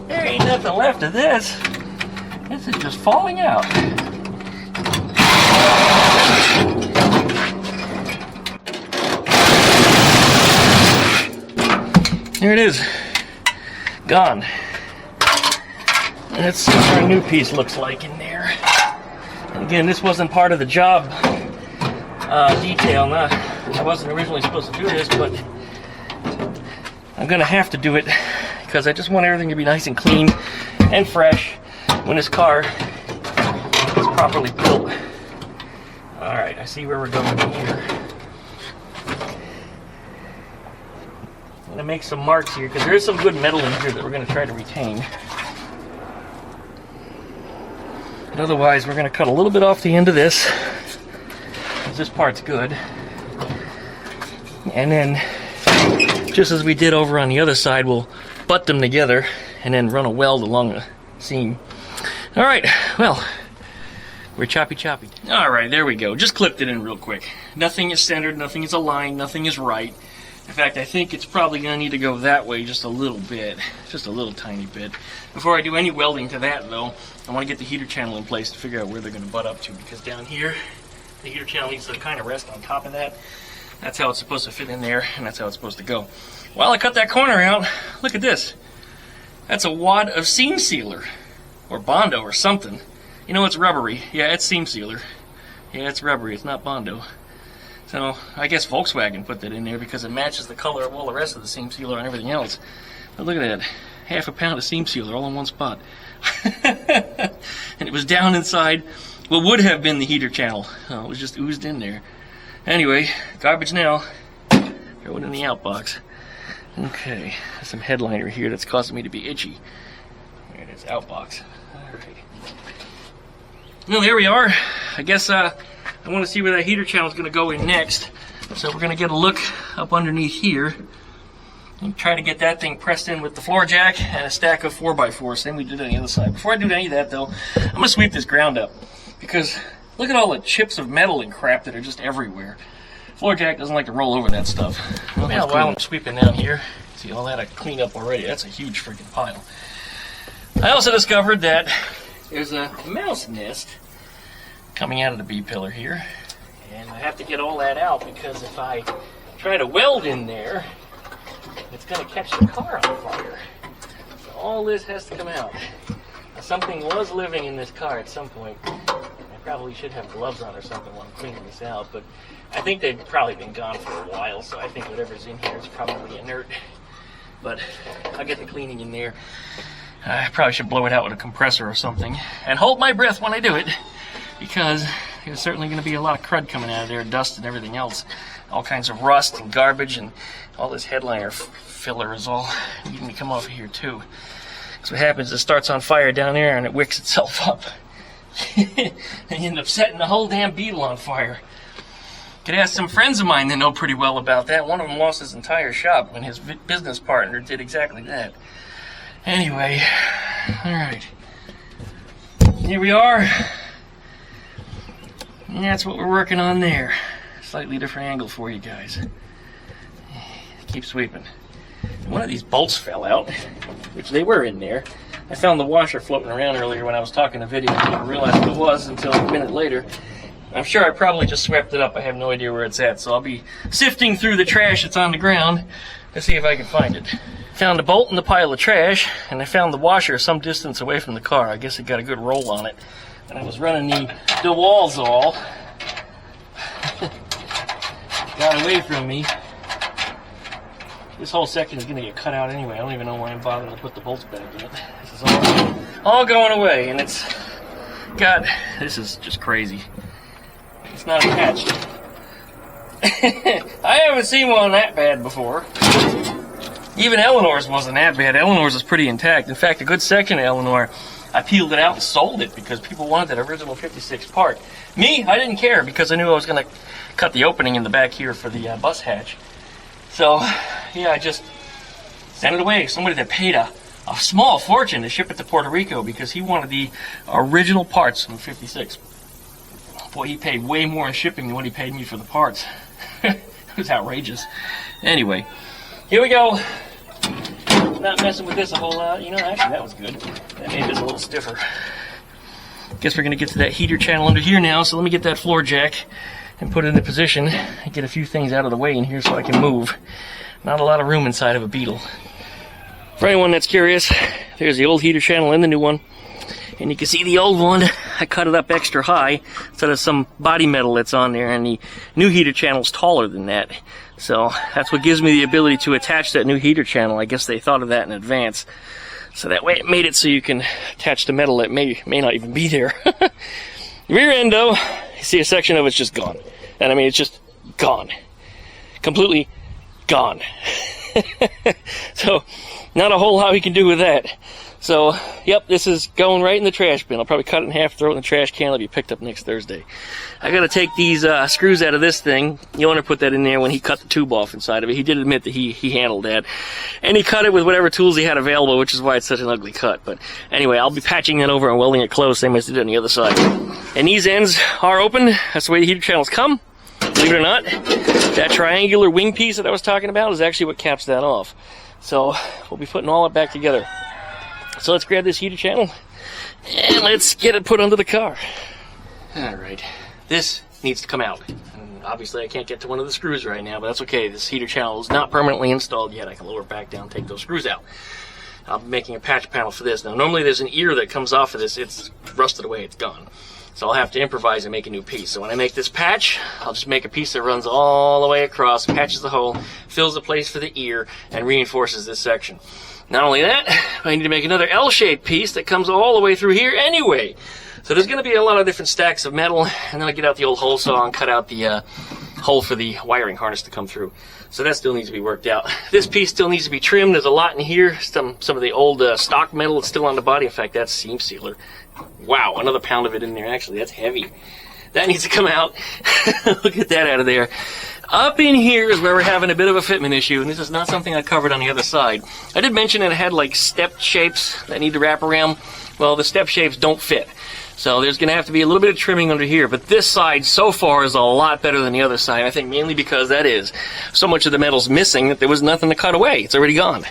There ain't nothing left of this. This is just falling out. There it is. Gone. Let's see what our new piece looks like in there. And again, this wasn't part of the job detail. I wasn't originally supposed to do this, but I'm going to have to do it because I just want everything to be nice and clean and fresh when this car is properly built. Alright, I see where we're going here. I'm going to make some marks here because there is some good metal in here that we're going to try to retain. But otherwise, we're going to cut a little bit off the end of this because this part's good. And then, just as we did over on the other side, we'll butt them together and then run a weld along the seam. Alright, well, we're choppy. Alright, there we go. Just clipped it in real quick. Nothing is centered, nothing is aligned, nothing is right. In fact, I think it's probably going to need to go that way just a little bit. Just a little tiny bit. Before I do any welding to that, though, I want to get the heater channel in place to figure out where they're going to butt up to. Because down here, the heater channel needs to kind of rest on top of that. That's how it's supposed to fit in there, and that's how it's supposed to go. While I cut that corner out, look at this. That's a wad of seam sealer. Or Bondo or something. You know, it's rubbery. Yeah, it's seam sealer. Yeah, it's rubbery. It's not Bondo. So, I guess Volkswagen put that in there because it matches the color of all the rest of the seam sealer and everything else. But look at that. Half a pound of seam sealer all in one spot. And it was down inside what would have been the heater channel. Oh, it was just oozed in there. Anyway, garbage now. Throw it in the outbox. Okay, there's some headliner here that's causing me to be itchy. There it is, outbox. Alright. Well, there we are. I guess I want to see where that heater channel is going to go in next. So we're going to get a look up underneath here and try to get that thing pressed in with the floor jack and a stack of 4x4s. Same we did on the other side. Before I do any of that, though, I'm going to sweep this ground up because look at all the chips of metal and crap that are just everywhere. Floor jack doesn't like to roll over that stuff. Well, while I'm sweeping down here, see all that I cleaned up already. That's a huge freaking pile. I also discovered that there's a mouse nest coming out of the B-pillar here. And I have to get all that out because if I try to weld in there, it's going to catch the car on fire. So all this has to come out. Now, something was living in this car at some point. I probably should have gloves on or something while I'm cleaning this out, but I think they've probably been gone for a while, so I think whatever's in here is probably inert. But I'll get the cleaning in there. I probably should blow it out with a compressor or something. And hold my breath when I do it, because there's certainly going to be a lot of crud coming out of there, dust and everything else. All kinds of rust and garbage, and all this headliner filler is all needing to come off of here too. So what happens is it starts on fire down there and it wicks itself up. And you end up setting the whole damn Beetle on fire. Could ask some friends of mine that know pretty well about that. One of them lost his entire shop when his business partner did exactly that. Anyway, alright. Here we are. And that's what we're working on there. Slightly different angle for you guys. Keep sweeping. One of these bolts fell out, which they were in there. I found the washer floating around earlier when I was talking to video. I didn't realize what it was until a minute later. I'm sure I probably just swept it up. I have no idea where it's at, so I'll be sifting through the trash that's on the ground to see if I can find it. Found a bolt in the pile of trash, and I found the washer some distance away from the car. I guess it got a good roll on it. And I was running the walls all. Got away from me. This whole section is going to get cut out anyway. I don't even know why I'm bothering to put the bolts back in it. This is all going away, and it's got... This is just crazy. It's not attached. I haven't seen one that bad before. Even Eleanor's wasn't that bad. Eleanor's was pretty intact. In fact, a good section of Eleanor, I peeled it out and sold it because people wanted that original 56 part. Me, I didn't care because I knew I was going to cut the opening in the back here for the bus hatch. So, yeah, I just sent it away. Somebody that paid a small fortune to ship it to Puerto Rico because he wanted the original parts from the 56. Boy, he paid way more in shipping than what he paid me for the parts. It was outrageous. Anyway, here we go. Not messing with this a whole lot. You know, actually, that was good. That made this a little stiffer. Guess we're going to get to that heater channel under here now, so let me get that floor jack and put it into position and get a few things out of the way in here so I can move. Not a lot of room inside of a Beetle. For anyone that's curious, there's the old heater channel and the new one. And you can see the old one, I cut it up extra high so there's some body metal that's on there, and the new heater channel's taller than that. So that's what gives me the ability to attach that new heater channel. I guess they thought of that in advance. So that way it made it so you can attach the metal that may not even be there. Rear end though, you see a section of it's just gone. And I mean, it's just gone. Completely gone. So, not a whole lot we can do with that. So, yep, this is going right in the trash bin. I'll probably cut it in half, throw it in the trash can. It'll be picked up next Thursday. I gotta take these screws out of this thing. The owner put that in there when he cut the tube off inside of it. He did admit that he handled that. And he cut it with whatever tools he had available, which is why it's such an ugly cut. But anyway, I'll be patching that over and welding it closed, same as I did on the other side. And these ends are open. That's the way the heater channels come. Believe it or not, that triangular wing piece that I was talking about is actually what caps that off. So, we'll be putting all it back together. So let's grab this heater channel and let's get it put under the car. Alright, this needs to come out. And obviously I can't get to one of the screws right now, but that's okay. This heater channel is not permanently installed yet. I can lower it back down and take those screws out. I'll be making a patch panel for this. Now normally there's an ear that comes off of this. It's rusted away, it's gone. So I'll have to improvise and make a new piece. So when I make this patch, I'll just make a piece that runs all the way across, patches the hole, fills the place for the ear, and reinforces this section. Not only that, I need to make another L-shaped piece that comes all the way through here anyway. So there's going to be a lot of different stacks of metal, and then I get out the old hole saw and cut out the hole for the wiring harness to come through. So that still needs to be worked out. This piece still needs to be trimmed. There's a lot in here. Some of the old stock metal that's still on the body. In fact, that's seam sealer. Wow, another pound of it in there. Actually, that's heavy. That needs to come out. Look at that out of there. Up in here is where we're having a bit of a fitment issue, and this is not something I covered on the other side. I did mention that it had like step shapes that need to wrap around. Well, the step shapes don't fit. So there's going to have to be a little bit of trimming under here, but this side so far is a lot better than the other side. I think mainly because that is so much of the metal's missing that there was nothing to cut away. It's already gone.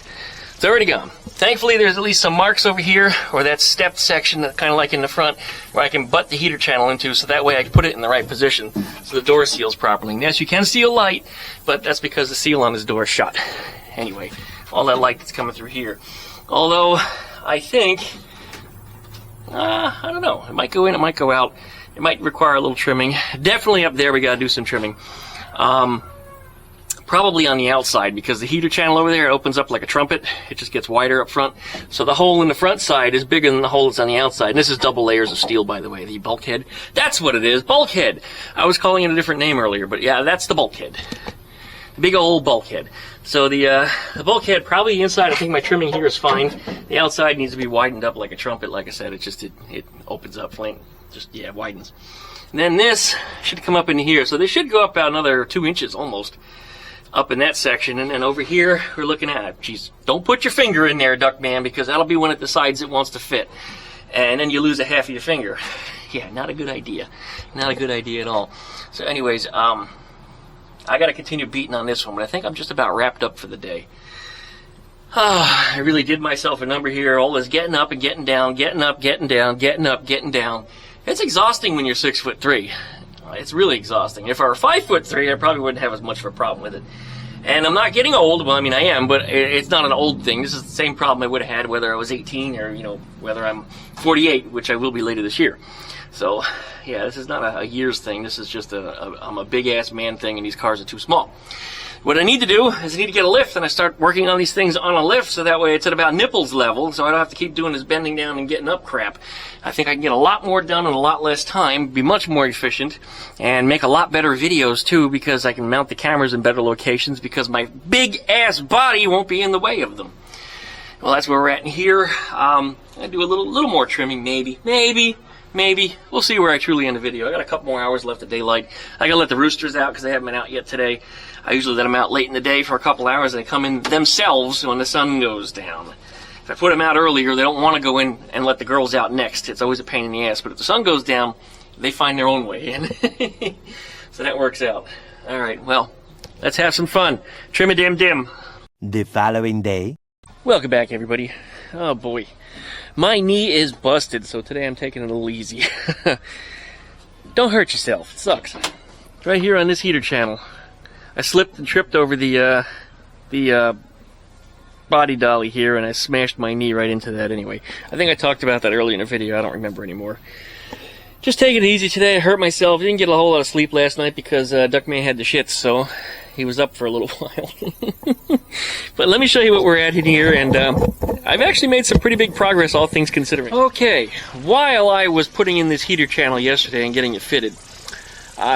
It's already gone. Thankfully, there's at least some marks over here, or that stepped section, that kind of like in the front, where I can butt the heater channel into, so that way I can put it in the right position, so the door seals properly. And yes, you can seal light, but that's because the seal on this door is shut. Anyway, all that light that's coming through here. Although, I think, I don't know, it might go in, it might go out. It might require a little trimming. Definitely up there, we gotta do some trimming. Probably on the outside, because the heater channel over there opens up like a trumpet. It just gets wider up front. So the hole in the front side is bigger than the hole that's on the outside. And this is double layers of steel, by the way. The bulkhead. That's what it is. Bulkhead. I was calling it a different name earlier, but yeah, that's the bulkhead. The big old bulkhead. So the bulkhead, probably inside, I think my trimming here is fine. The outside needs to be widened up like a trumpet. Like I said, it opens up, widens. And then this should come up in here. So this should go up about another 2 inches almost. Up in that section, and then over here we're looking at, geez, don't put your finger in there, Duckman, because that'll be when it decides it wants to fit, and then you lose a half of your finger. Yeah, not a good idea. Not a good idea at all. So anyways, I got to continue beating on this one, but I think I'm just about wrapped up for the day. I really did myself a number here. All this getting up and getting down, getting up, getting down, getting up, getting down. It's exhausting when you're 6'3". It's really exhausting. If I were 5'3", I probably wouldn't have as much of a problem with it. And I'm not getting old. Well, I mean, I am, but it's not an old thing. This is the same problem I would have had whether I was 18 or, whether I'm 48, which I will be later this year. So, yeah, this is not a years thing. This is just I'm a big-ass man thing, and these cars are too small. What I need to do is I need to get a lift, and I start working on these things on a lift, so that way it's at about nipples level, so I don't have to keep doing this bending down and getting up crap. I think I can get a lot more done in a lot less time, be much more efficient, and make a lot better videos, too, because I can mount the cameras in better locations, because my big-ass body won't be in the way of them. Well, that's where we're at in here. I do a little more trimming, maybe. We'll see where I truly end the video. I got a couple more hours left of daylight. I gotta let the roosters out because they haven't been out yet today. I usually let them out late in the day for a couple hours, and they come in themselves when the sun goes down. If I put them out earlier, they don't want to go in and let the girls out next. It's always a pain in the ass. But if the sun goes down, they find their own way in. So that works out. All right, well, let's have some fun. Trim-a-dim-dim. The following day. Welcome back, everybody. Oh, boy. My knee is busted, so today I'm taking it a little easy. Don't hurt yourself. It sucks. Right here on this heater channel, I slipped and tripped over the body dolly here, and I smashed my knee right into that anyway. I think I talked about that earlier in the video. I don't remember anymore. Just taking it easy today. I hurt myself. Didn't get a whole lot of sleep last night because Duckman had the shits, so he was up for a little while. But let me show you what we're at in here, and I've actually made some pretty big progress, all things considering. Okay, while I was putting in this heater channel yesterday and getting it fitted,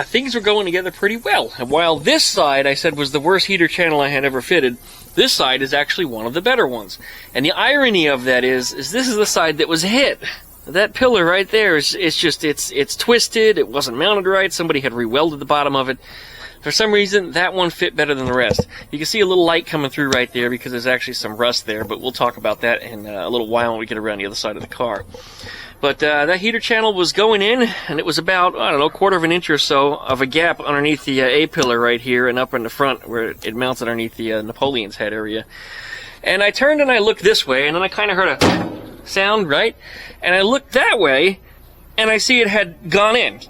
things were going together pretty well. And while this side, I said, was the worst heater channel I had ever fitted, this side is actually one of the better ones. And the irony of that is this is the side that was hit. That pillar right there it's twisted, it wasn't mounted right, somebody had re-welded the bottom of it. For some reason, that one fit better than the rest. You can see a little light coming through right there because there's actually some rust there, but we'll talk about that in a little while when we get around the other side of the car. But that heater channel was going in, and it was about, I don't know, 1/4 of an inch or so of a gap underneath the A-pillar right here and up in the front where it mounts underneath the Napoleon's head area. And I turned and I looked this way, and then I kind of heard a sound, right? And I looked that way, and I see it had gone in.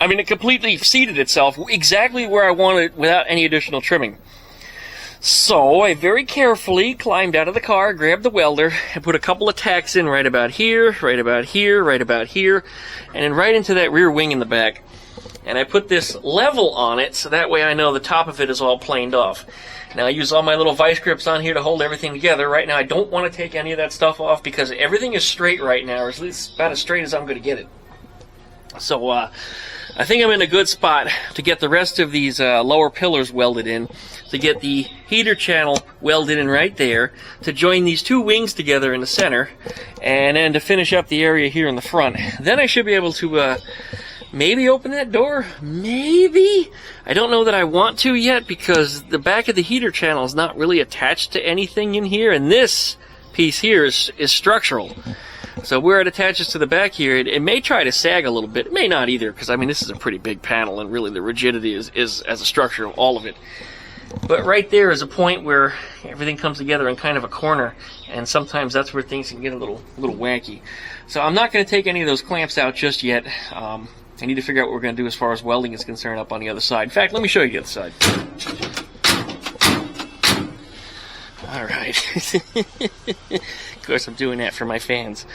I mean, it completely seated itself exactly where I wanted it without any additional trimming. So I very carefully climbed out of the car, grabbed the welder, and put a couple of tacks in right about here, right about here, right about here, and then right into that rear wing in the back. And I put this level on it, so that way I know the top of it is all planed off. Now I use all my little vice grips on here to hold everything together. Right now I don't want to take any of that stuff off because everything is straight right now, or at least about as straight as I'm going to get it. So I think I'm in a good spot to get the rest of these lower pillars welded in, to get the heater channel welded in right there, to join these two wings together in the center, and then to finish up the area here in the front. Then I should be able to maybe open that door? Maybe? I don't know that I want to yet because the back of the heater channel is not really attached to anything in here, and this piece here is structural. So where it attaches to the back here, it may try to sag a little bit. It may not either, because I mean this is a pretty big panel, and really the rigidity is as a structure of all of it. But right there is a point where everything comes together in kind of a corner, and sometimes that's where things can get a little wacky. So I'm not going to take any of those clamps out just yet. I need to figure out what we're going to do as far as welding is concerned up on the other side. In fact, let me show you the other side. All right. Of course, I'm doing that for my fans.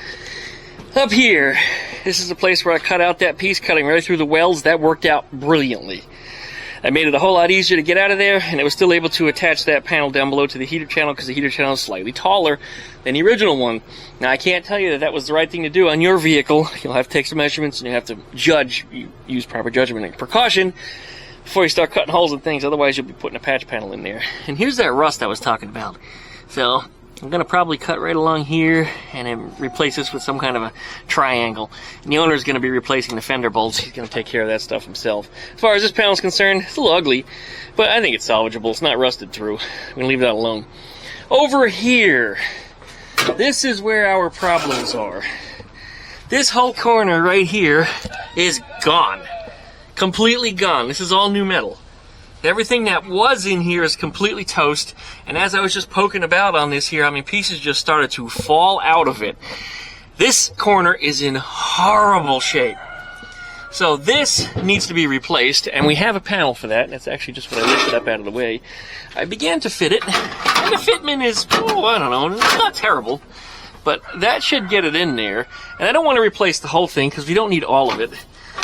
Up here, this is the place where I cut out that piece, cutting right through the welds. That worked out brilliantly. I made it a whole lot easier to get out of there, and it was still able to attach that panel down below to the heater channel because the heater channel is slightly taller than the original one. Now, I can't tell you that that was the right thing to do on your vehicle. You'll have to take some measurements, and you have to judge, use proper judgment and precaution before you start cutting holes and things. Otherwise, you'll be putting a patch panel in there. And here's that rust I was talking about. So I'm going to probably cut right along here and then replace this with some kind of a triangle. And the owner is going to be replacing the fender bolts. He's going to take care of that stuff himself. As far as this panel is concerned, it's a little ugly, but I think it's salvageable. It's not rusted through. I'm going to leave that alone. Over here, this is where our problems are. This whole corner right here is gone. Completely gone. This is all new metal. Everything that was in here is completely toast, and as I was just poking about on this here, I mean, pieces just started to fall out of it. This corner is in horrible shape. So this needs to be replaced, and we have a panel for that. That's actually just what I lifted up out of the way. I began to fit it, and the fitment is, oh, I don't know, it's not terrible. But that should get it in there. And I don't want to replace the whole thing, because we don't need all of it.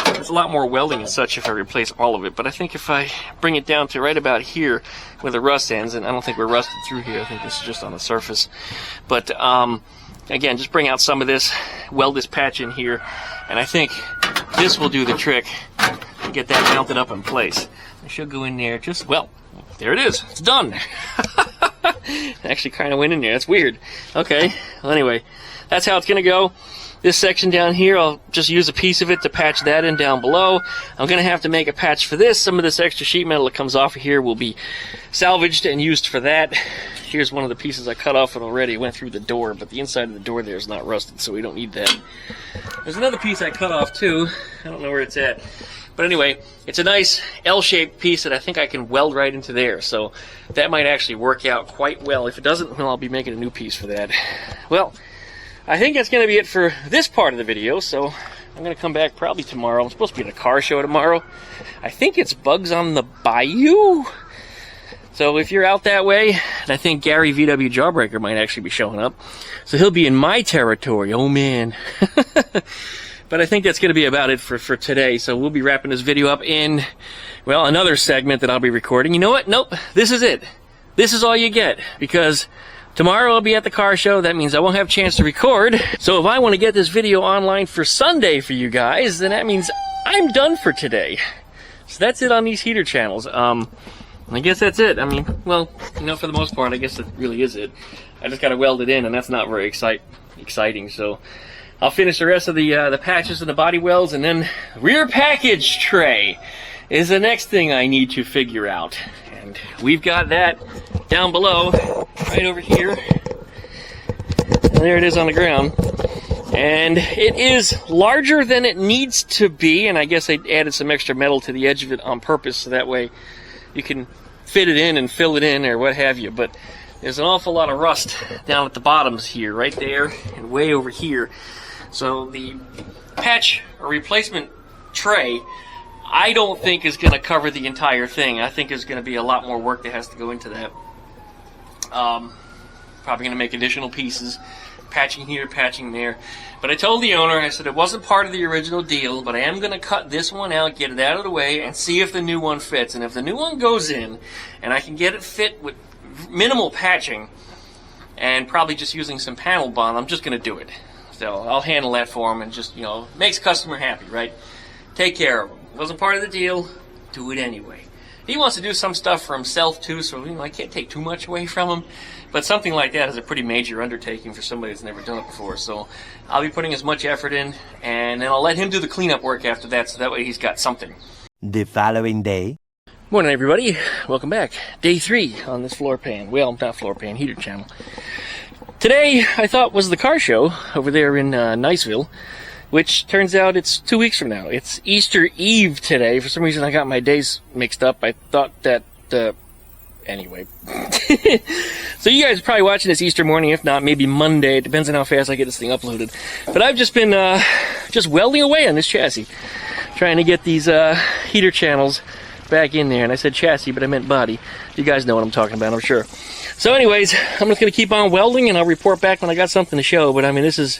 There's a lot more welding and such if I replace all of it. But I think if I bring it down to right about here where the rust ends, and I don't think we're rusted through here. I think this is just on the surface. But, again, just bring out some of this, weld this patch in here, and I think this will do the trick to get that mounted up in place. I should go in there just, well, there it is. It's done. It actually kind of went in there. That's weird. Okay. Well, anyway, that's how it's going to go. This section down here, I'll just use a piece of it to patch that in down below. I'm going to have to make a patch for this. Some of this extra sheet metal that comes off of here will be salvaged and used for that. Here's one of the pieces I cut off it already. It went through the door, but the inside of the door there is not rusted, so we don't need that. There's another piece I cut off too. I don't know where it's at. But anyway, it's a nice L-shaped piece that I think I can weld right into there. So that might actually work out quite well. If it doesn't, well, I'll be making a new piece for that. Well, I think that's going to be it for this part of the video. So I'm going to come back probably tomorrow. I'm supposed to be at a car show tomorrow. I think it's Bugs on the Bayou. So if you're out that way, and I think Gary VW Jawbreaker might actually be showing up. So he'll be in my territory. Oh, man. But I think that's going to be about it for today. So we'll be wrapping this video up in, well, another segment that I'll be recording. You know what? Nope. This is it. This is all you get. Because tomorrow I'll be at the car show. That means I won't have a chance to record. So if I want to get this video online for Sunday for you guys, then that means I'm done for today. So that's it on these heater channels. I guess that's it. I mean, well, you know, for the most part, I guess that really is it. I just got to weld it in, and that's not very exciting. So I'll finish the rest of the patches and the body welds, and then rear package tray is the next thing I need to figure out. And we've got that down below, right over here. And there it is on the ground. And it is larger than it needs to be, and I guess I added some extra metal to the edge of it on purpose, so that way you can fit it in and fill it in or what have you. But there's an awful lot of rust down at the bottoms here, right there, and way over here. So the patch or replacement tray, I don't think is going to cover the entire thing. I think there's going to be a lot more work that has to go into that. Probably going to make additional pieces, patching here, patching there. But I told the owner, I said it wasn't part of the original deal, but I am going to cut this one out, get it out of the way, and see if the new one fits. And if the new one goes in, and I can get it fit with minimal patching, and probably just using some panel bond, I'm just going to do it. So I'll handle that for him, and just, you know, makes customer happy, right? Take care of him. Wasn't part of the deal, do it anyway. He wants to do some stuff for himself too, so, you know, I can't take too much away from him. But something like that is a pretty major undertaking for somebody that's never done it before. So I'll be putting as much effort in, and then I'll let him do the cleanup work after that, so that way he's got something. The following day. Morning, everybody. Welcome back. Day 3 on this floor pan. Well, not floor pan, heater channel. Today, I thought, was the car show over there in Niceville, which turns out it's 2 weeks from now. It's Easter Eve today. For some reason, I got my days mixed up. I thought that, anyway. So you guys are probably watching this Easter morning, if not, maybe Monday. It depends on how fast I get this thing uploaded. But I've just been, just welding away on this chassis, trying to get these, heater channels back in there. And I said chassis, but I meant body. You guys know what I'm talking about, I'm sure. So anyways, I'm just going to keep on welding, and I'll report back when I got something to show. But I mean, this is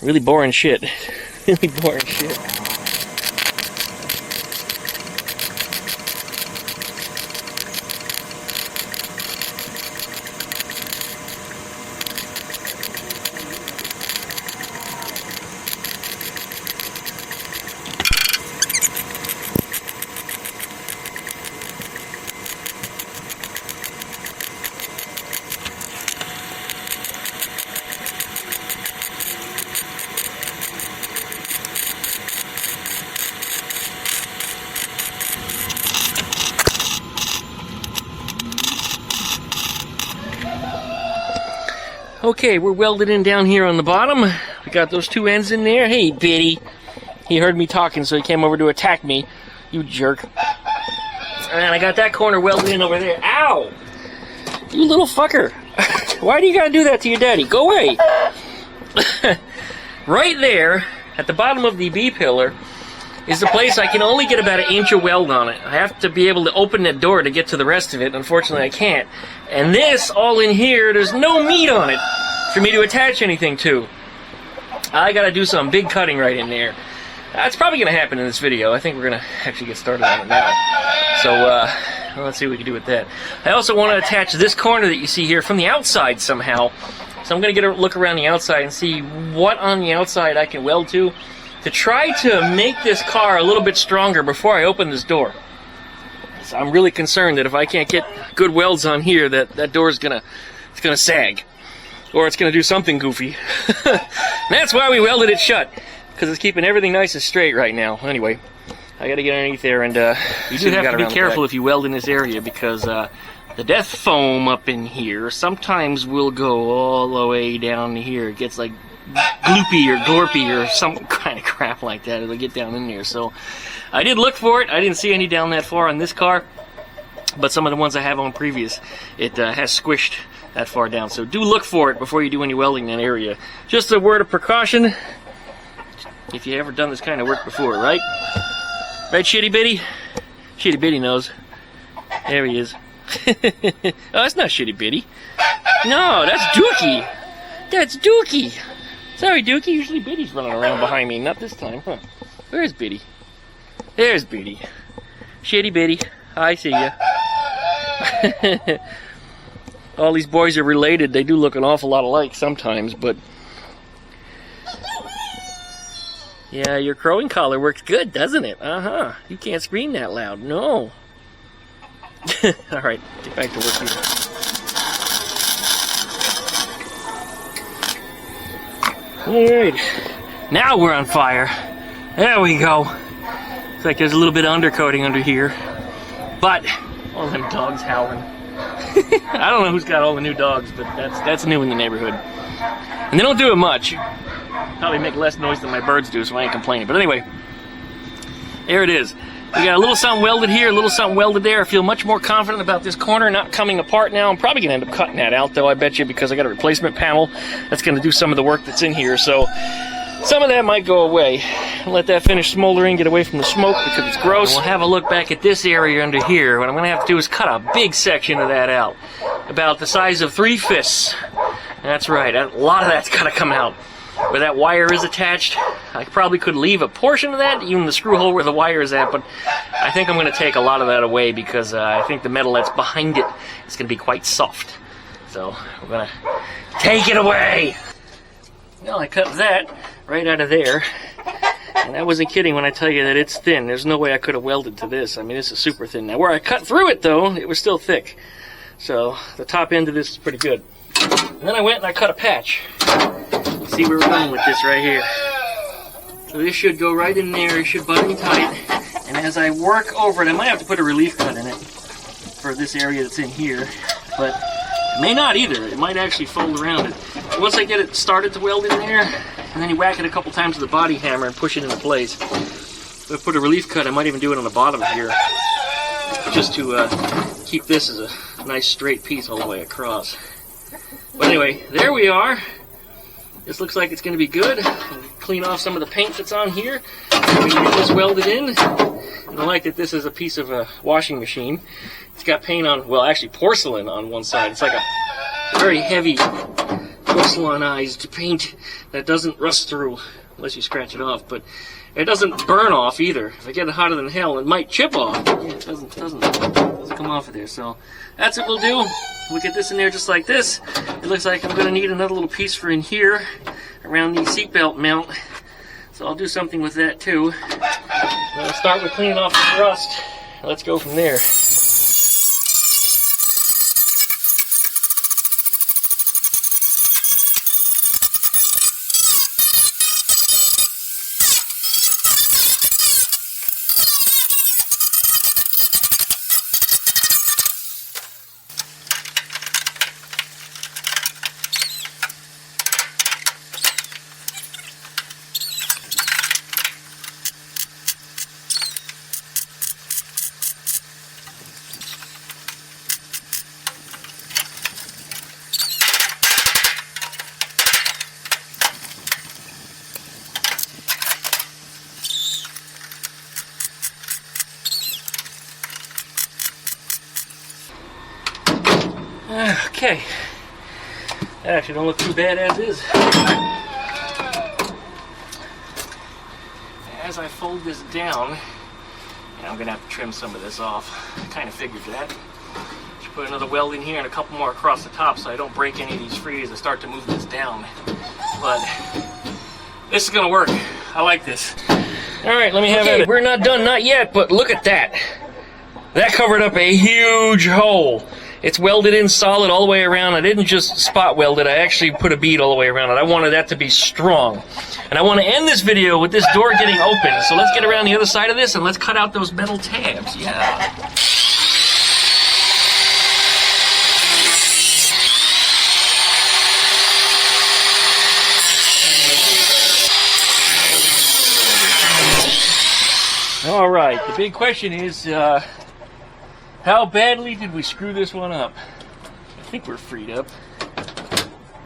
really boring shit. Really boring shit. Okay, we're welded in down here on the bottom. We got those two ends in there. Hey, Biddy. He heard me talking, so he came over to attack me. You jerk. And I got that corner welded in over there. Ow! You little fucker. Why do you gotta do that to your daddy? Go away. Right there, at the bottom of the B-pillar, is the place I can only get about 1 inch of weld on it. I have to be able to open that door to get to the rest of it. Unfortunately, I can't. And this, all in here, there's no meat on it for me to attach anything to. I gotta do some big cutting right in there. That's probably gonna happen in this video. I think we're gonna actually get started on it now. So, well, let's see what we can do with that. I also want to attach this corner that you see here from the outside somehow. So I'm gonna get a look around the outside and see what on the outside I can weld to try to make this car a little bit stronger before I open this door. So I'm really concerned that if I can't get good welds on here, that door is gonna sag, or it's gonna do something goofy. That's why we welded it shut, because it's keeping everything nice and straight right now. Anyway, I gotta get underneath there, and you do have to be careful if you weld in this area, because the death foam up in here sometimes will go all the way down here. It gets like gloopy or glorpy or some kind of crap like that. It'll get down in there. So I did look for it. I didn't see any down that far on this car, but some of the ones I have on previous, it has squished that far down. So do look for it before you do any welding in that area. Just a word of precaution if you ever done this kind of work before, right? Right, Shitty Bitty? Shitty Bitty knows. There he is. Oh, that's not Shitty Bitty. No, that's Dookie. That's Dookie. Sorry, Dookie. Usually Bitty's running around behind me. Not this time, huh? Where's Bitty? There's Bitty. Shitty Bitty. I see ya. All these boys are related. They do look an awful lot alike sometimes, but... yeah, your crowing collar works good, doesn't it? Uh-huh. You can't scream that loud. No. Alright, get back to work here. Alright, now we're on fire. There we go. Looks like there's a little bit of undercoating under here. But, all them dogs howling. I don't know who's got all the new dogs, but that's new in the neighborhood. And they don't do it much. Probably make less noise than my birds do, so I ain't complaining. But anyway, there it is. We got a little something welded here, a little something welded there. I feel much more confident about this corner not coming apart now. I'm probably going to end up cutting that out, though, I bet you, because I got a replacement panel that's going to do some of the work that's in here. So some of that might go away. Let that finish smoldering, get away from the smoke because it's gross. We'll have a look back at this area under here. What I'm going to have to do is cut a big section of that out, about the size of 3 fists. That's right, a lot of that's got to come out. Where that wire is attached, I probably could leave a portion of that, even the screw hole where the wire is at, but I think I'm going to take a lot of that away because I think the metal that's behind it is going to be quite soft. So we're going to take it away. Well, I cut that right out of there, and I wasn't kidding when I tell you that it's thin. There's no way I could have welded to this. I mean, this is super thin. Now, where I cut through it, though, it was still thick. So the top end of this is pretty good. And then I went and I cut a patch. See where we're going with this right here. So this should go right in there. It should butt in tight. And as I work over it, I might have to put a relief cut in it for this area that's in here. But it may not either. It might actually fold around it. Once I get it started to weld in there, and then you whack it a couple times with a body hammer and push it into place. If I put a relief cut, I might even do it on the bottom here, just to keep this as a nice straight piece all the way across. But anyway, there we are. This looks like it's going to be good. Clean off some of the paint that's on here. We can get this welded in. And I like that this is a piece of a washing machine. It's got paint on, well, actually porcelain on one side. It's like a very heavy porcelainized paint that doesn't rust through unless you scratch it off. But it doesn't burn off either. If I get it hotter than hell, it might chip off. Yeah, it doesn't come off of there. So that's what we'll do. We'll get this in there just like this. It looks like I'm going to need another little piece for in here around the seatbelt mount. So I'll do something with that too. I'll start with cleaning off the rust. Let's go from there. Okay. That actually don't look too bad as is. As I fold this down, and I'm gonna have to trim some of this off. I kind of figured that. Should put another weld in here and a couple more across the top so I don't break any of these free as I start to move this down. But this is gonna work. I like this. All right, let me have it. We're not done, not yet, but look at that. That covered up a huge hole. It's welded in solid all the way around. I didn't just spot weld it, I actually put a bead all the way around it. I wanted that to be strong. And I want to end this video with this door getting open. So let's get around the other side of this and let's cut out those metal tabs. Yeah. All right, the big question is, how badly did we screw this one up? I think we're freed up.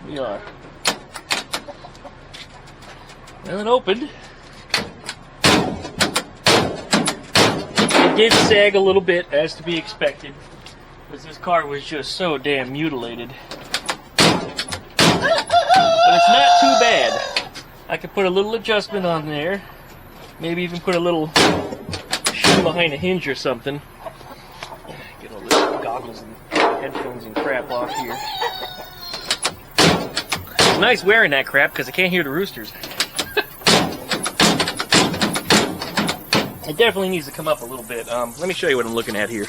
We are. Well, it opened. It did sag a little bit, as to be expected, because this car was just so damn mutilated. But it's not too bad. I could put a little adjustment on there. Maybe even put a little shoe behind a hinge or something. Get all this goggles and headphones and crap off here. It's nice wearing that crap because I can't hear the roosters. It definitely needs to come up a little bit. Let me show you what I'm looking at here.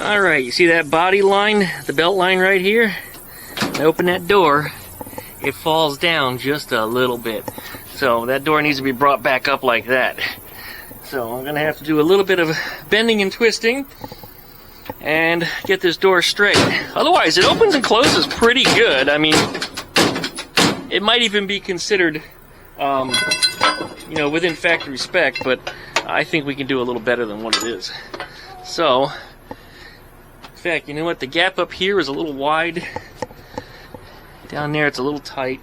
Alright, you see that body line, the belt line right here? When I open that door, it falls down just a little bit. So that door needs to be brought back up like that. So I'm going to have to do a little bit of bending and twisting and get this door straight. Otherwise, it opens and closes pretty good. I mean, it might even be considered, you know, within factory spec, but I think we can do a little better than what it is. So, in fact, you know what? The gap up here is a little wide. Down there, it's a little tight.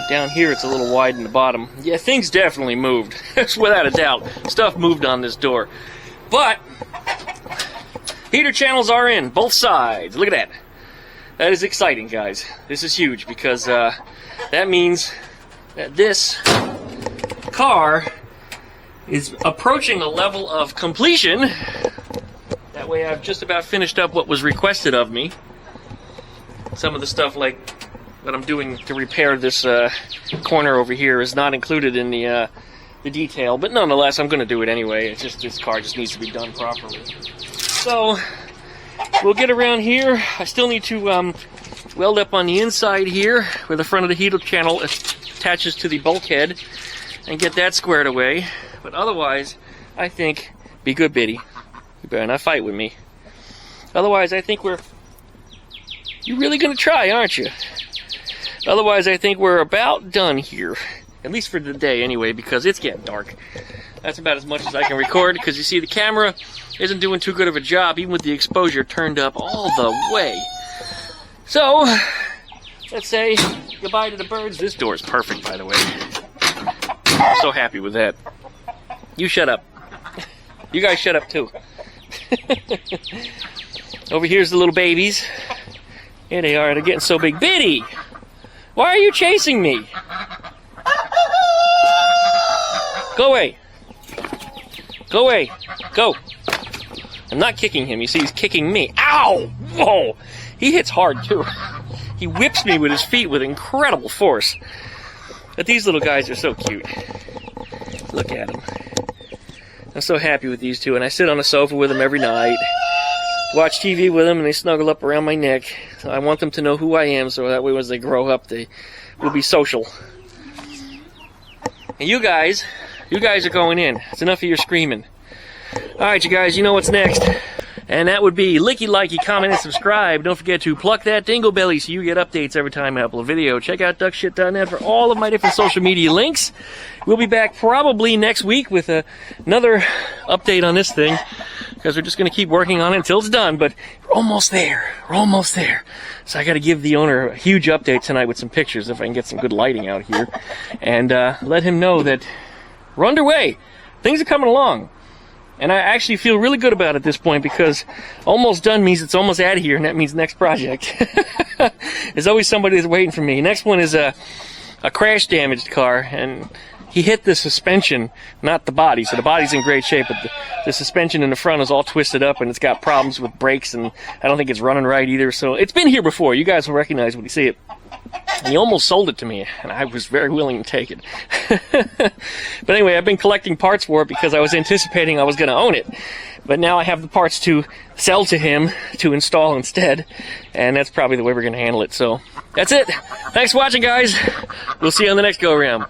Down here, it's a little wide in the bottom. Yeah, things definitely moved. Without a doubt. Stuff moved on this door. But, heater channels are in, both sides. Look at that. That is exciting, guys. This is huge because that means that this car is approaching a level of completion. That way I've just about finished up what was requested of me. Some of the stuff like what I'm doing to repair this corner over here is not included in the detail, but nonetheless I'm going to do it anyway. It's just this car just needs to be done properly. So we'll get around here. I still need to weld up on the inside here where the front of the heater channel attaches to the bulkhead and get that squared away. But otherwise, I think, be good, Biddy. You better not fight with me. Otherwise, I think we're... You're really going to try, aren't you? Otherwise, I think we're about done here. At least for the day, anyway, because it's getting dark. That's about as much as I can record, because you see, the camera isn't doing too good of a job, even with the exposure turned up all the way. So, let's say goodbye to the birds. This door is perfect, by the way. I'm so happy with that. You shut up. You guys shut up, too. Over here's the little babies. Here they are. They're getting so big. Biddy! Why are you chasing me? Go away. Go away. Go. I'm not kicking him. You see, he's kicking me. Ow! Whoa! He hits hard, too. He whips me with his feet with incredible force. But these little guys are so cute. Look at them. I'm so happy with these two, and I sit on the sofa with them every night. Watch TV with them, and they snuggle up around my neck. So I want them to know who I am, so that way as they grow up, they will be social. And you guys are going in. It's enough of your screaming. Alright, you guys, you know what's next. And that would be licky, likey, comment, and subscribe. Don't forget to pluck that dingle belly so you get updates every time I upload a video. Check out duckshit.net for all of my different social media links. We'll be back probably next week with another update on this thing, because we're just going to keep working on it until it's done, but we're almost there. We're almost there. So I got to give the owner a huge update tonight with some pictures, if I can get some good lighting out here, and let him know that we're underway. Things are coming along. And I actually feel really good about it at this point, because almost done means it's almost out of here, and that means next project. There's always somebody that's waiting for me. Next one is a crash damaged car, and he hit the suspension, not the body. So the body's in great shape, but the suspension in the front is all twisted up, and it's got problems with brakes, and I don't think it's running right either. So it's been here before. You guys will recognize when you see it. And he almost sold it to me, and I was very willing to take it. But anyway, I've been collecting parts for it because I was anticipating I was going to own it. But now I have the parts to sell to him to install instead, and that's probably the way we're going to handle it. So that's it. Thanks for watching, guys. We'll see you on the next go-around.